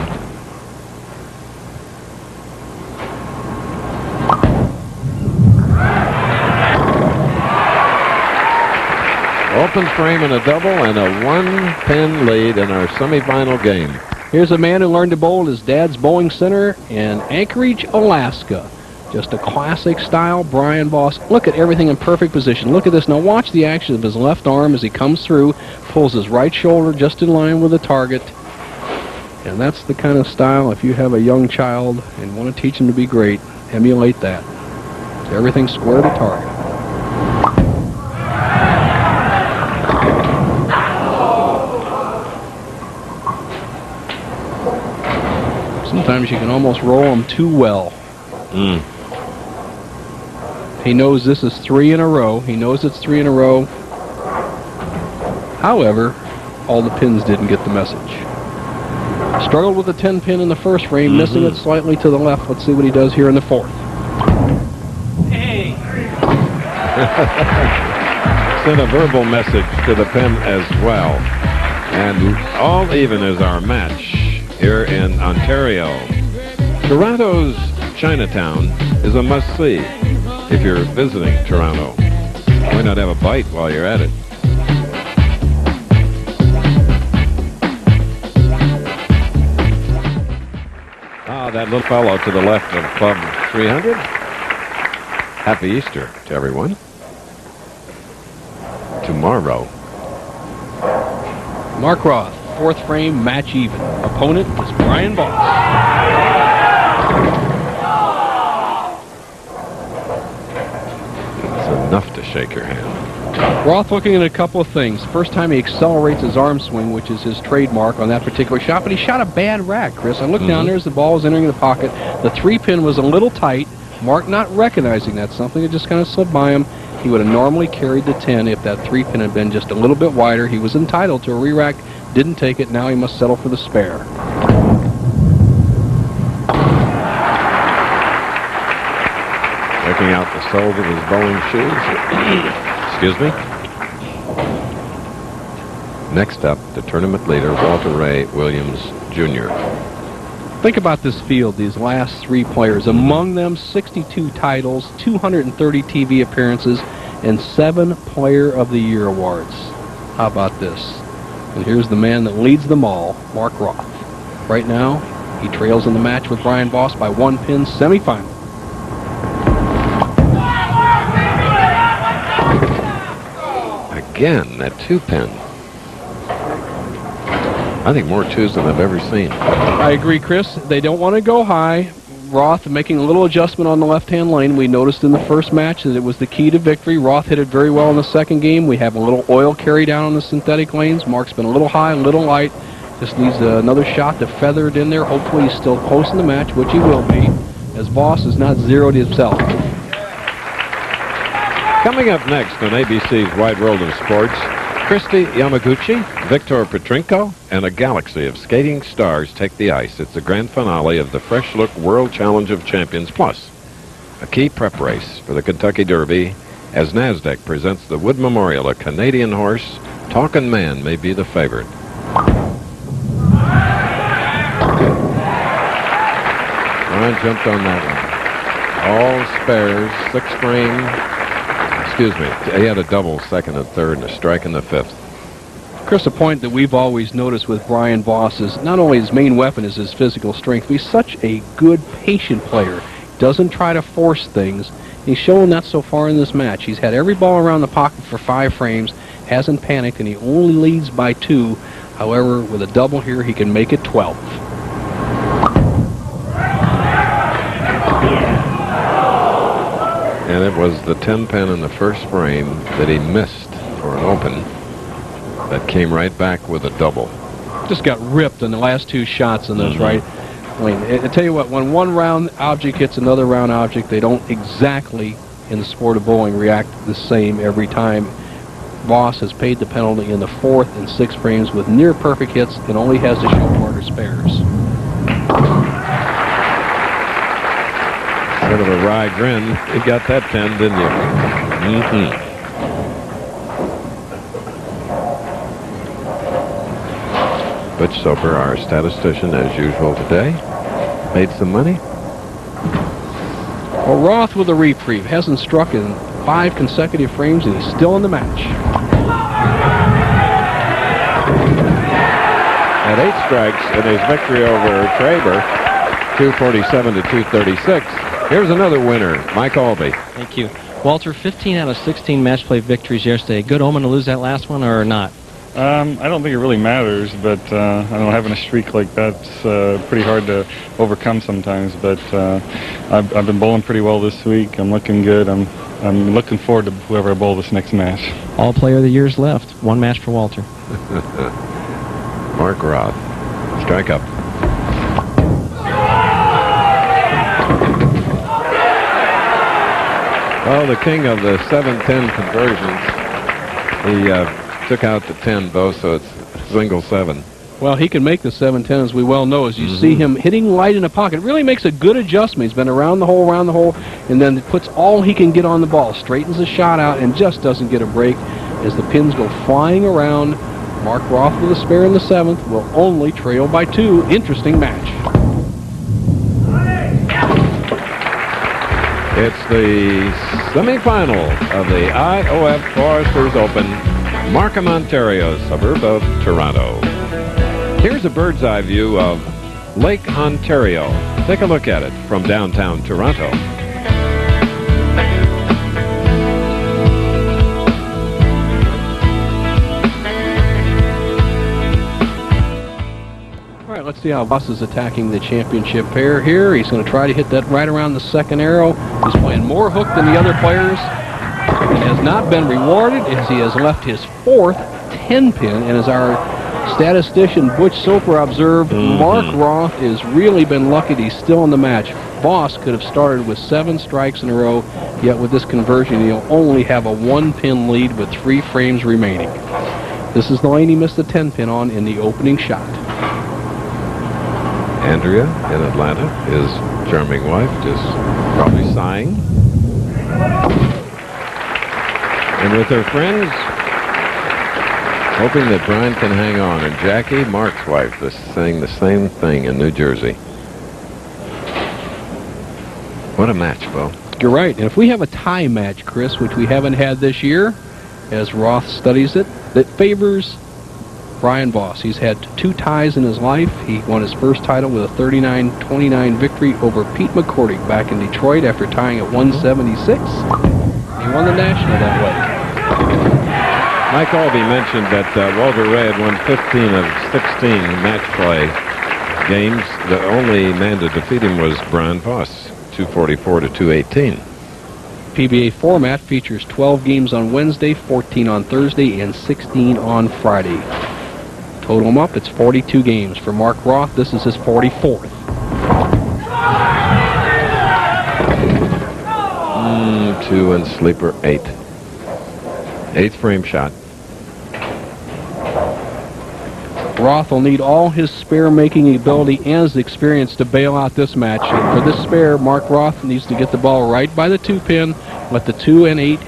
Open frame and a double and a 1-pin lead in our semifinal game. Here's a man who learned to bowl at his dad's bowling center in Anchorage, Alaska. Just a classic style, Brian Voss. Look at everything in perfect position. Look at this. Now watch the action of his left arm as he comes through, pulls his right shoulder just in line with the target. And that's the kind of style, if you have a young child and want to teach him to be great, emulate that. Everything square to target. Sometimes you can almost roll them too well. Mm. He knows this is 3 in a row. He knows it's 3 in a row. However, all the pins didn't get the message. Struggled with the 10 pin in the first frame, missing it slightly to the left. Let's see what he does here in the fourth. Hey! Sent a verbal message to the pin as well. And all even is our match here in Ontario. Toronto's Chinatown is a must-see if you're visiting Toronto. Why not have a bite while you're at it? Ah, that little fellow to the left of Club 300. Happy Easter to everyone. Tomorrow. Mark Roth, fourth frame, match even. Opponent is Brian Voss. It's enough to shake your hand. Roth looking at a couple of things. First time he accelerates his arm swing, which is his trademark on that particular shot, but he shot a bad rack, Chris. I looked down there as the ball was entering the pocket. The 3-pin was a little tight. Mark not recognizing that, something that just kind of slipped by him. He would have normally carried the 10 if that 3-pin had been just a little bit wider. He was entitled to a re-rack, didn't take it. Now he must settle for the spare. Checking out the soles of his bowling shoes. Excuse me. Next up, the tournament leader, Walter Ray Williams, Jr. Think about this field, these last 3 players. Among them, 62 titles, 230 TV appearances, and 7 Player of the Year awards. How about this? And here's the man that leads them all, Mark Roth. Right now, he trails in the match with Brian Voss by 1 pin, semifinal. Again, that 2-pin. I think more 2s than I've ever seen. I agree, Chris. They don't want to go high. Roth making a little adjustment on the left-hand lane. We noticed in the first match that it was the key to victory. Roth hit it very well in the second game. We have a little oil carry down on the synthetic lanes. Mark's been a little high, a little light. Just needs another shot to feather it in there. Hopefully he's still close in the match, which he will be, as Voss has not zeroed himself. Coming up next on ABC's Wide World of Sports, Christy Yamaguchi, Victor Petrenko, and a galaxy of skating stars take the ice. It's the grand finale of the Fresh Look World Challenge of Champions Plus, a key prep race for the Kentucky Derby as NASDAQ presents the Wood Memorial. A Canadian horse, Talkin' Man, may be the favorite. Ryan jumped on that one. All spares, 6 frame. Excuse me, he had a double second and third and a strike in the 5th. Chris, a point that we've always noticed with Brian Voss is not only his main weapon is his physical strength, but he's such a good, patient player. Doesn't try to force things. He's shown that so far in this match. He's had every ball around the pocket for 5 frames, hasn't panicked, and he only leads by 2. However, with a double here, he can make it 12. And it was the 10-pin in the first frame that he missed for an open that came right back with a double. Just got ripped in the last 2 shots in those, right? I mean, I tell you what, when one round object hits another round object, they don't exactly, in the sport of bowling, react the same every time. Voss has paid the penalty in the 4th and 6th frames with near perfect hits and only has to show quarter spares. Sort of a wry grin. You got that 10, didn't you? Butch Soper, our statistician, as usual today, made some money. Well, Roth with a reprieve. Hasn't struck in 5 consecutive frames, and he's still in the match. At 8 strikes in his victory over Traber, 247 to 236. Here's another winner, Mike Albee. Thank you. Walter, 15 out of 16 match play victories yesterday. Good omen to lose that last one or not? I don't think it really matters, but I don't know, having a streak like that's pretty hard to overcome sometimes. But I've been bowling pretty well this week. I'm looking good. I'm looking forward to whoever I bowl this next match. All Player of the Year's left. 1 match for Walter. Mark Roth, strike up. Well, the king of the 7-10 conversions. He took out the 10, though, so it's single 7. Well, he can make the 7-10, as we well know, as you see him hitting light in the pocket. Really makes a good adjustment. He's been around the hole, and then puts all he can get on the ball. Straightens the shot out and just doesn't get a break as the pins go flying around. Mark Roth with a spare in the 7th will only trail by 2. Interesting match. It's the semifinal of the IOF Foresters Open, Markham, Ontario, suburb of Toronto. Here's a bird's eye view of Lake Ontario. Take a look at it from downtown Toronto. All right, let's see how Voss is attacking the championship pair here. He's going to try to hit that right around the second arrow. He's playing more hook than the other players. He has not been rewarded as he has left his 4th 10-pin, and as our statistician Butch Soper observed, Mark Roth has really been lucky that he's still in the match. Voss could have started with 7 strikes in a row, yet with this conversion he'll only have a 1-pin lead with 3 frames remaining. This is the lane he missed the 10-pin on in the opening shot. Andrea in Atlanta, his charming wife, just probably sighing. And with her friends, hoping that Brian can hang on. And Jackie, Mark's wife, is saying the same thing in New Jersey. What a match, Bo. You're right. And if we have a tie match, Chris, which we haven't had this year, as Roth studies it, that favors Brian Voss. He's had 2 ties in his life. He won his first title with a 39-29 victory over Pete McCordy back in Detroit after tying at 176. He won the National that way. Mike Albee mentioned that Walter Ray had won 15 of 16 match play games. The only man to defeat him was Brian Voss, 244 to 218. PBA format features 12 games on Wednesday, 14 on Thursday, and 16 on Friday. Total them up, it's 42 games. For Mark Roth, this is his 44th. 2 and sleeper 8. 8th frame shot. Roth will need all his spare-making ability and his experience to bail out this match. And for this spare, Mark Roth needs to get the ball right by the 2-pin, let the 2 and 8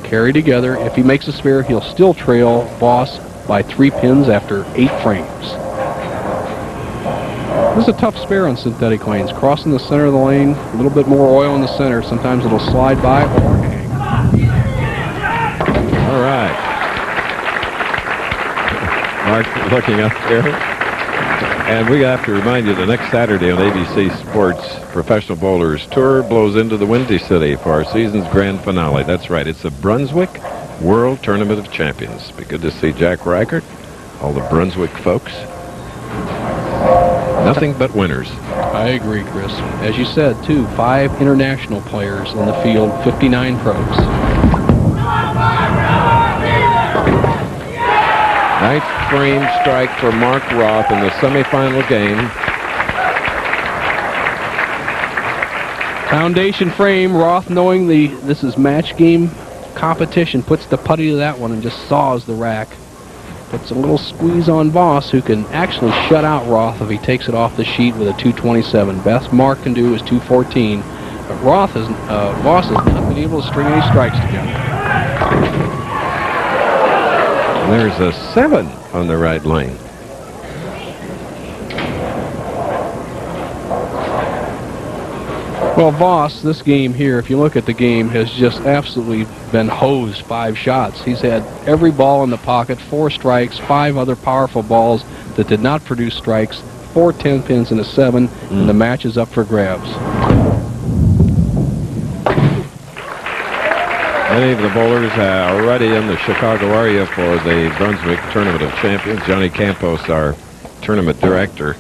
carry together. If he makes a spare, he'll still trail Voss by 3 pins after 8 frames. This is a tough spare on synthetic lanes. Crossing the center of the lane, a little bit more oil in the center. Sometimes it'll slide by or hang. All right. Mark looking up there. And we have to remind you, the next Saturday on ABC Sports, Professional Bowlers Tour blows into the Windy City for our season's grand finale. That's right. It's the Brunswick World Tournament of Champions. Be good to see Jack Reichert, all the Brunswick folks. Nothing but winners. I agree, Chris. As you said, too, 5 international players in the field, 59 pros. Ninth frame strike for Mark Roth in the semifinal game. Foundation frame. Roth, knowing this is match game competition, puts the putty to that one and just saws the rack. Puts a little squeeze on Voss, who can actually shut out Roth if he takes it off the sheet with a 227. Best Mark can do is 214. But Voss has not been able to string any strikes together. There's a 7 on the right lane. Well, Voss, this game here, if you look at the game, has just absolutely been hosed 5 shots. He's had every ball in the pocket, 4 strikes, 5 other powerful balls that did not produce strikes, 4 10-pins and a 7, and the match is up for grabs. Many of the bowlers are already in the Chicago area for the Brunswick Tournament of Champions. Johnny Campos, our tournament director,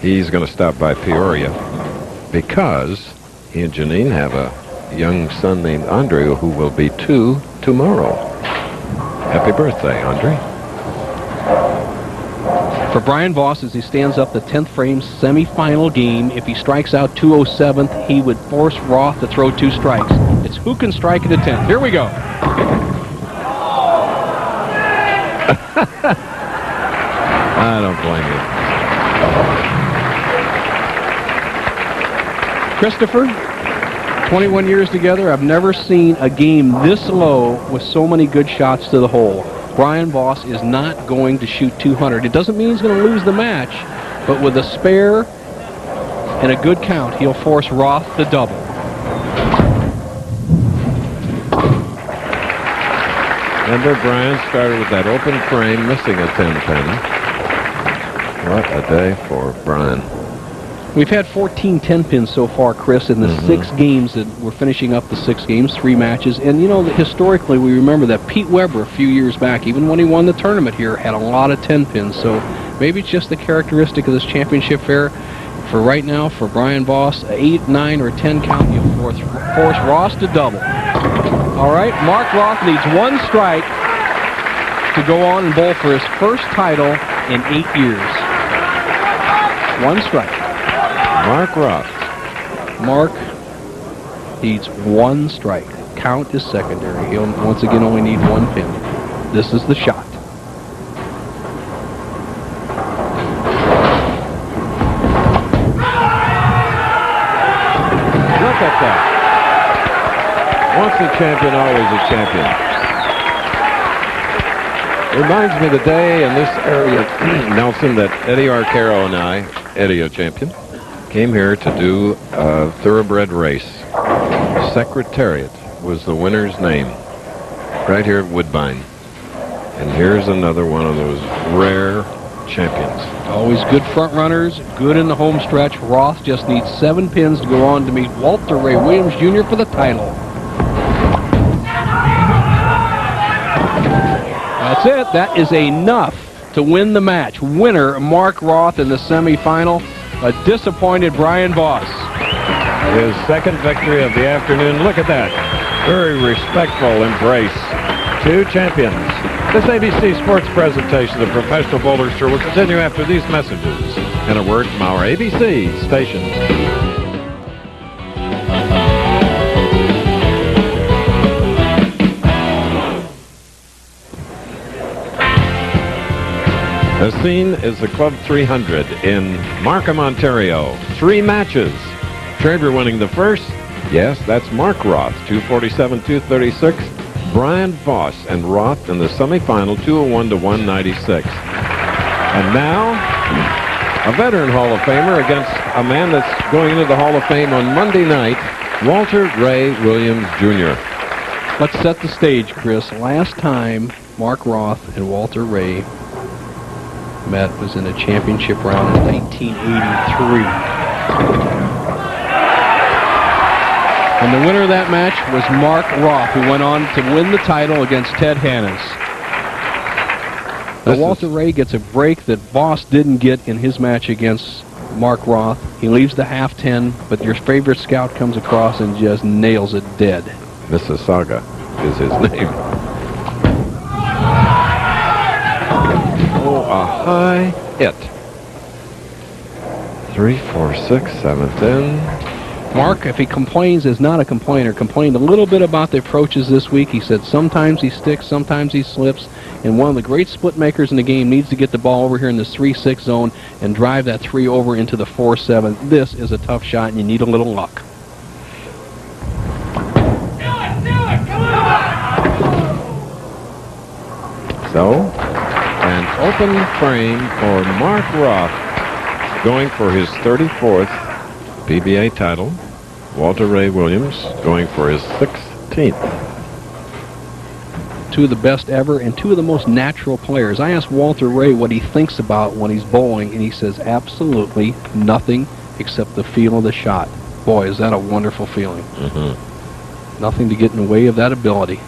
he's going to stop by Peoria because he and Janine have a young son named Andre who will be 2 tomorrow. Happy birthday, Andre. for Brian Voss as he stands up the 10th frame semifinal game. If he strikes out 207th, he would force Roth to throw 2 strikes. It's who can strike at the 10th. Here we go. I don't blame you. Christopher, 21 years together, I've never seen a game this low with so many good shots to the hole. Brian Voss is not going to shoot 200. It doesn't mean he's going to lose the match, but with a spare and a good count, he'll force Roth to double. Remember, Brian started with that open frame, missing a 10-pin. What a day for Brian. We've had 14 10-pins so far, Chris, in the 6 games that we're finishing up the 6 games, 3 matches. And, you know, historically, we remember that Pete Weber a few years back, even when he won the tournament here, had a lot of 10-pins. So maybe it's just the characteristic of this championship fair. For right now, for Brian Voss, 8, 9, or 10 count, you force Ross to double. All right, Mark Roth needs 1 strike to go on and bowl for his first title in 8 years. 1 strike. Mark Roth. Mark needs 1 strike. Count is secondary. He'll once again only need 1 pin. This is the shot. Look at that. Once a champion, always a champion. Reminds me of the day in this area, Nelson, that Eddie Arcaro and I, Eddie, a champion, came here to do a thoroughbred race. Secretariat was the winner's name, right here at Woodbine. And here's another one of those rare champions. Always good front runners, good in the home stretch. Roth just needs 7 pins to go on to meet Walter Ray Williams Jr. for the title. That's it. That is enough to win the match. Winner, Mark Roth in the semifinal. A disappointed Brian Voss. His second victory of the afternoon. Look at that. Very respectful embrace. 2 champions. This ABC Sports presentation of the Professional Bowlers Tour will continue after these messages. And a word from our ABC station. The scene is the Club 300 in Markham, Ontario. 3 matches. Traber winning the first. Yes, that's Mark Roth, 247-236. Brian Voss and Roth in the semifinal, 201-196. And now, a veteran Hall of Famer against a man that's going into the Hall of Fame on Monday night, Walter Ray Williams Jr. Let's set the stage, Chris. Last time Mark Roth and Walter Ray met was in a championship round in 1983. And the winner of that match was Mark Roth, who went on to win the title against Ted Hannes. Walter Ray gets a break that Voss didn't get in his match against Mark Roth. He leaves the half 10, but your favorite scout comes across and just nails it dead. Mississauga is his name. Oh, a high hit. 3, 4, 6, 7, 10. Mark, if he complains, is not a complainer. Complained a little bit about the approaches this week. He said sometimes he sticks, sometimes he slips. And one of the great split makers in the game needs to get the ball over here in the 3-6 zone and drive that 3 over into the 4-7. This is a tough shot, and you need a little luck. So, an open frame for Mark Roth, going for his 34th PBA title. Walter Ray Williams going for his 16th. 2 of the best ever and 2 of the most natural players. I asked Walter Ray what he thinks about when he's bowling, and he says absolutely nothing except the feel of the shot. Boy, is that a wonderful feeling. Nothing to get in the way of that ability.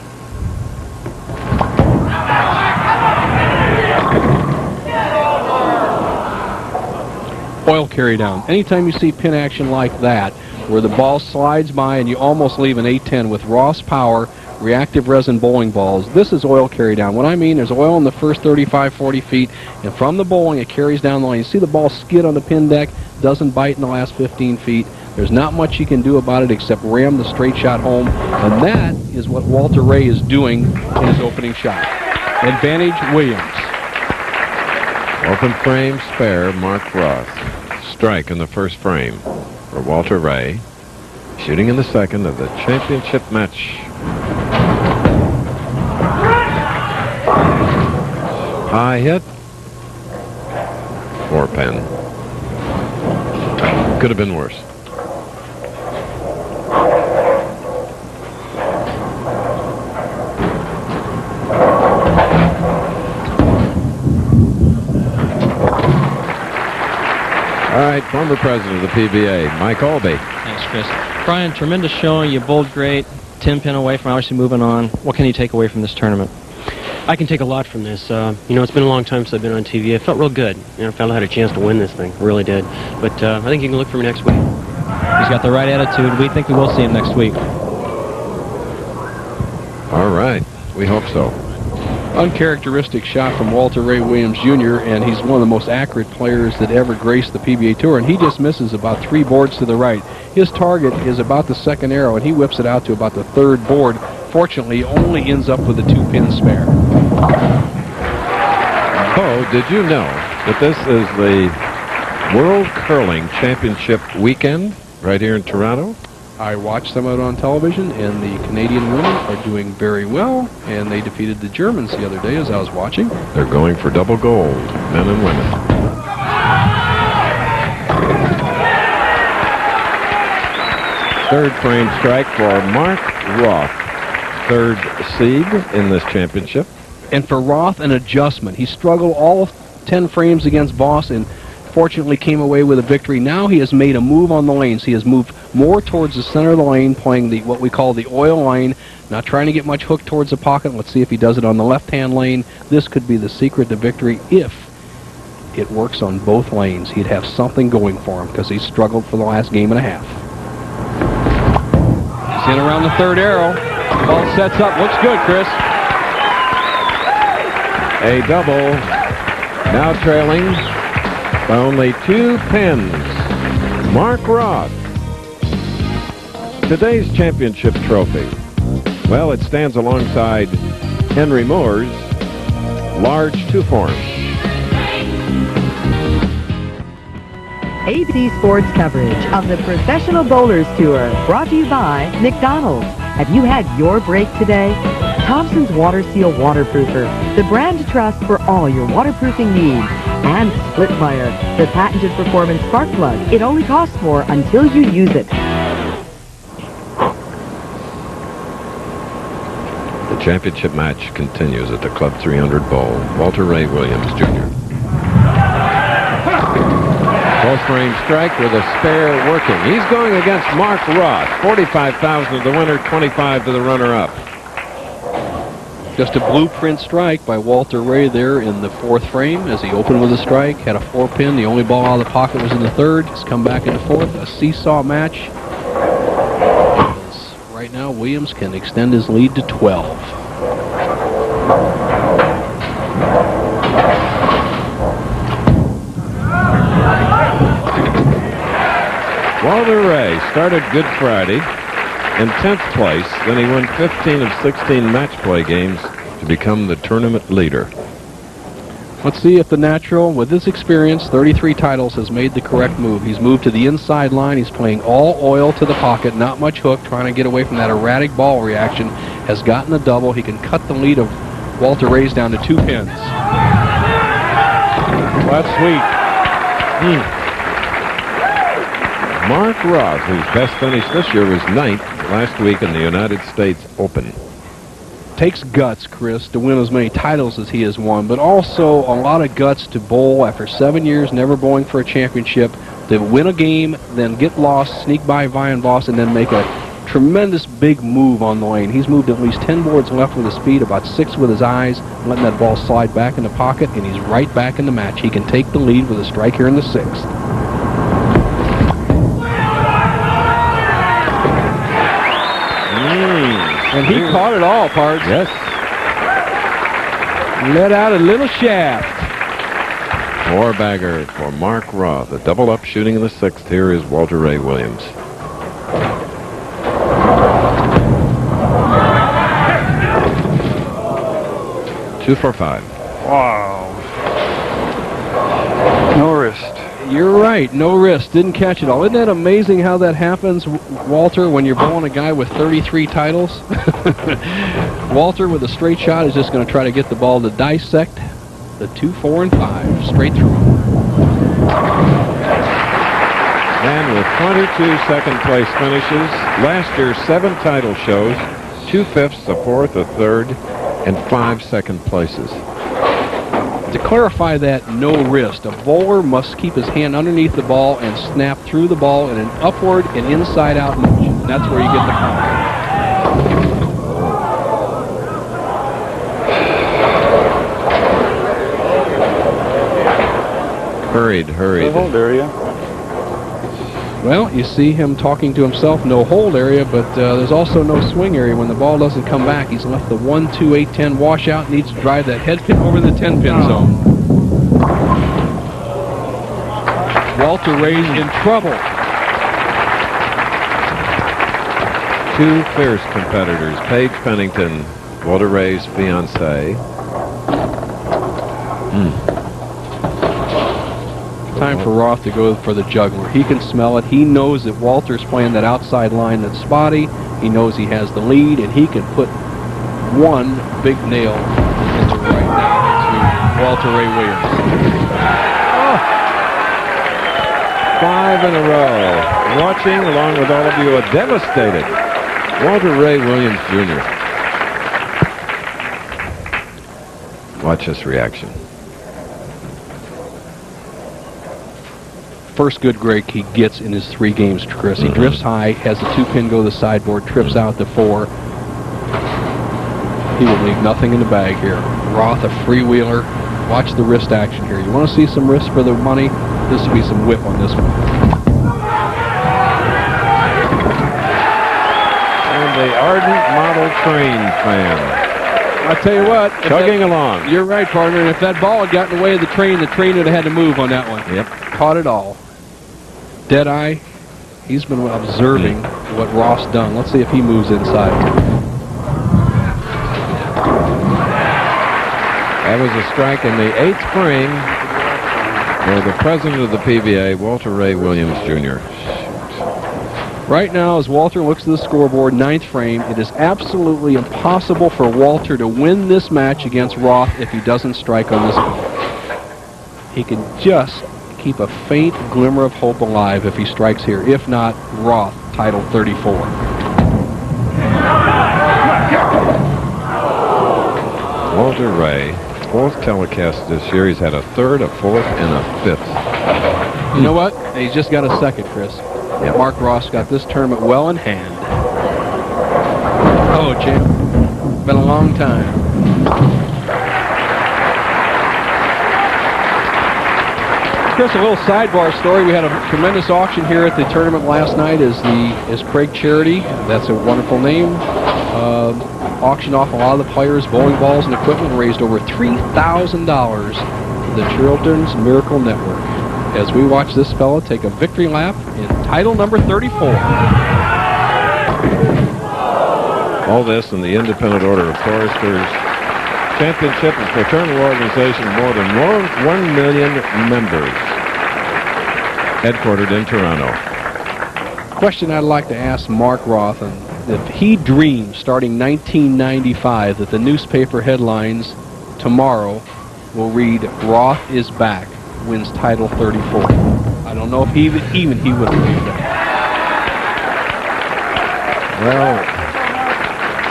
Oil carry down. Anytime you see pin action like that, where the ball slides by and you almost leave an 8-10 with Roth's power, reactive resin bowling balls. This is oil carry down. What I mean, there's oil in the first 35, 40 feet, and from the bowling, it carries down the lane. You see the ball skid on the pin deck, doesn't bite in the last 15 feet. There's not much you can do about it except ram the straight shot home, and that is what Walter Ray is doing in his opening shot. Advantage Williams. Open frame spare, Mark Roth. Strike in the first frame for Walter Ray. Shooting in the second of the championship match. High hit. 4-pin. Could have been worse. All right, former president of the PBA, Mike Albee. Thanks, Chris. Brian, tremendous showing. You bowled great. 10-pin away from obviously moving on. What can you take away from this tournament? I can take a lot from this. You know, it's been a long time since I've been on TV. I felt real good. You know, I felt I had a chance to win this thing. I really did. But I think you can look for me next week. He's got the right attitude. We think we will see him next week. All right, we hope so. Uncharacteristic shot from Walter Ray Williams Jr., and he's one of the most accurate players that ever graced the PBA Tour, and he just misses about 3 boards to the right. His target is about the second arrow, and he whips it out to about the 3rd board. Fortunately, he only ends up with a 2-pin spare. Oh, did you know that this is the World Curling Championship weekend right here in Toronto? I watched some of it on television, and the Canadian women are doing very well, and they defeated the Germans the other day as I was watching. They're going for double gold, men and women. Third frame strike for Mark Roth, 3rd seed in this championship. And for Roth, an adjustment. He struggled all 10 frames against Voss and fortunately came away with a victory. Now he has made a move on the lanes. He has moved more towards the center of the lane, playing the what we call the oil lane, not trying to get much hook towards the pocket. Let's see if he does it on the left-hand lane. This could be the secret to victory if it works on both lanes. He'd have something going for him because he struggled for the last game and a half. He's in around the 3rd arrow. The ball sets up. Looks good, Chris. A double. Now trailing by only 2 pins. Mark Roth. Today's championship trophy. Well, it stands alongside Henry Moore's large 2-form. ABC Sports coverage of the Professional Bowlers Tour, brought to you by McDonald's. Have you had your break today? Thompson's Water Seal Waterproofer, the brand to trust for all your waterproofing needs. And Splitfire, the patented performance spark plug. It only costs more until you use it. The championship match continues at the Club 300 Bowl. Walter Ray Williams, Jr. Full frame strike with a spare working. He's going against Mark Roth. 45,000 to the winner, 25 to the runner-up. Just a blueprint strike by Walter Ray there in the 4th frame as he opened with a strike, had a 4-pin. The only ball out of the pocket was in the 3rd. He's come back in the 4th. A seesaw match. Right now, Williams can extend his lead to 12. Walter Ray started Good Friday in 10th place. Then he won 15 of 16 match play games to become the tournament leader. Let's see if the natural, with his experience, 33 titles, has made the correct move. He's moved to the inside line. He's playing all oil to the pocket, not much hook, trying to get away from that erratic ball reaction. Has gotten a double. He can cut the lead of Walter Ray's down to 2 pins. Well, that's sweet. Mark Roth, whose best finish this year was 9th last week in the United States Open. Takes guts, Chris, to win as many titles as he has won, but also a lot of guts to bowl after 7 years never bowling for a championship, to win a game, then get lost, sneak by Voss, and then make a tremendous big move on the lane. He's moved at least 10 boards left with his speed, about 6 with his eyes, letting that ball slide back in the pocket, and he's right back in the match. He can take the lead with a strike here in the 6th. And he caught it all, Pards. Yes. Let out a little shaft. Four-bagger for Mark Roth. A double-up shooting in the sixth. Here is Walter Ray Williams. Two for five. Wow. No wrist. You're right. No wrist. Didn't catch it all. Isn't that amazing how that happens, Walter, when you're bowling a guy with 33 titles? Walter with a straight shot is just going to try to get the ball to dissect the 2, 4, and 5 straight through. And with 22 second-place finishes, last year's 7 title shows, 2 fifths, a fourth, a third, and 5 second places. To clarify that no wrist, a bowler must keep his hand underneath the ball and snap through the ball in an upward and inside-out motion. And that's where you get the count. Hurried. The hold area. Well, you see him talking to himself, no hold area, but there's also no swing area. When the ball doesn't come back, he's left the 1, 2, 8, 10 washout, needs to drive that head pin over the 10-pin zone. Walter Ray's in trouble. 2 fierce competitors, Paige Pennington, Walter Ray's fiancée. Time for Roth to go for the juggler. He can smell it. He knows that Walter's playing that outside line that's spotty. He knows he has the lead, and he can put one big nail into right now to Walter Ray Williams. 5 in a row. Watching, along with all of you, a devastated Walter Ray Williams Jr. Watch this reaction. First good break he gets in his 3 games, Chris. He drifts high, has the 2-pin go to the sideboard, trips out to 4. He will leave nothing in the bag here. Roth, a freewheeler. Watch the wrist action here. You want to see some wrist for the money? This will be some whip on this one. And the ardent model train fan. I tell you what. Chugging along. You're right, partner. And if that ball had gotten in the way of the train would have had to move on that one. Yep. Caught it all. Dead eye. He's been observing what Roth's done. Let's see if he moves inside. That was a strike in the 8th frame for the president of the PBA, Walter Ray Williams Jr. Right now, as Walter looks at the scoreboard, 9th frame, it is absolutely impossible for Walter to win this match against Roth if he doesn't strike on this ball. He can just keep a faint glimmer of hope alive if he strikes here. If not, Roth, title 34. Walter Ray, 4th telecast this year. He's had a 3rd, a 4th, and a 5th. You know what? He's just got a 2nd, Chris. Yep. Mark Roth's got this tournament well in hand. Oh, champ. Been a long time. Chris, a little sidebar story. We had a tremendous auction here at the tournament last night. Is Craig Charity. That's a wonderful name. Auctioned off a lot of the players, bowling balls, and equipment. Raised over $3,000 for the Children's Miracle Network. As we watch this fella take a victory lap in title number 34. All this in the Independent Order of Foresters Championship and Fraternal Organization of more than 1 million members, headquartered in Toronto. Question I'd like to ask Mark Roth, and if he dreams starting 1995 that the newspaper headlines tomorrow will read "Roth is back, wins title 34." I don't know if even he would believe that. Well,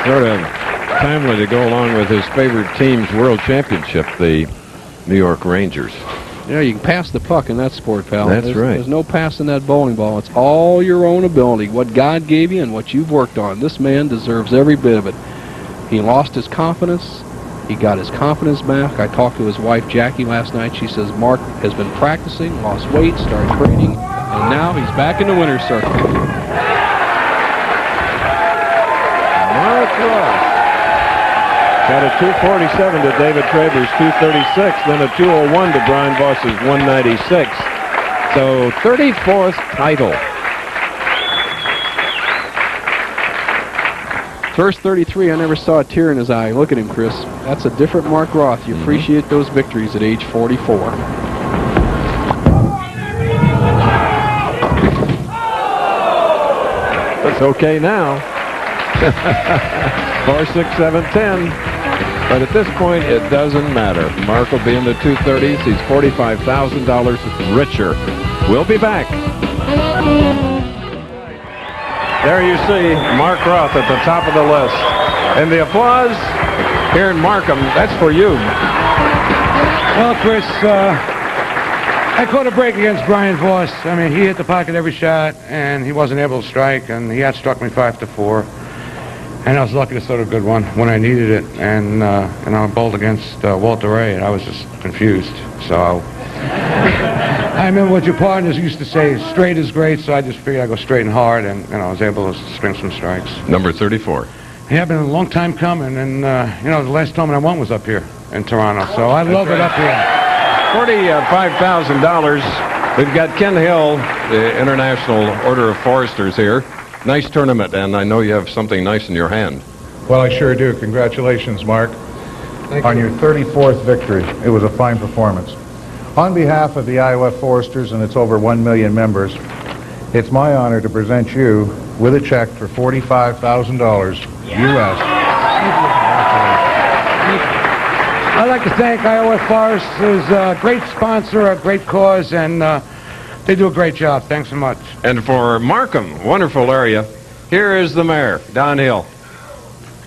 sort of timely to go along with his favorite team's world championship, the New York Rangers. Yeah, you can pass the puck in that sport, pal. That's right. There's no passing that bowling ball. It's all your own ability, what God gave you and what you've worked on. This man deserves every bit of it. He lost his confidence. He got his confidence back. I talked to his wife, Jackie, last night. She says Mark has been practicing, lost weight, started training, and now he's back in the winner's circle. Mark Roth. Got a 247 to David Traber's 236, then a 201 to Brian Voss's 196. So 34th title. First 33, I never saw a tear in his eye. Look at him, Chris. That's a different Mark Roth. You appreciate those victories at age 44. That's okay now. 4, 6, 7, 10. But at this point, it doesn't matter. Mark will be in the 230s. He's $45,000 richer. We'll be back. There you see Mark Roth at the top of the list. And the applause here in Markham, that's for you. Well, Chris, I caught a break against Brian Voss. I mean, he hit the pocket every shot, and he wasn't able to strike, and he had struck me 5-4. And I was lucky to throw a good one when I needed it. And I bowled against Walter Ray, and I was just confused. So I remember what your partners used to say, straight is great, so I just figured I'd go straight and hard, and I was able to string some strikes. Number 34. Yeah, been a long time coming, and the last tournament I won was up here in Toronto, so I love it up here. $45,000. We've got Ken Hill, the International Order of Foresters here. Nice tournament, and I know you have something nice in your hand. Well, I sure do. Congratulations, Mark, on your 34th victory. It was a fine performance. On behalf of the IOF Foresters and its over 1 million members, it's my honor to present you with a check for $45,000 U.S. I'd like to thank IOF Foresters, a great sponsor, a great cause, and they do a great job. Thanks so much. And for Markham, wonderful area, here is the mayor, Don Hill.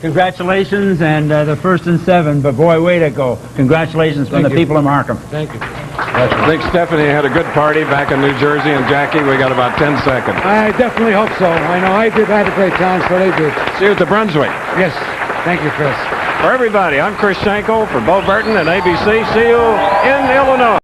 Congratulations, and the first and 7, but boy, way to go. Congratulations from the people of Markham. Thank you. I think Stephanie had a good party back in New Jersey, and Jackie, we got about 10 seconds. I definitely hope so. I know I did. I had a great time, so they did. See you at the Brunswick. Yes. Thank you, Chris. For everybody, I'm Chris Schenkel for Bo Burton and ABC. See you in Illinois.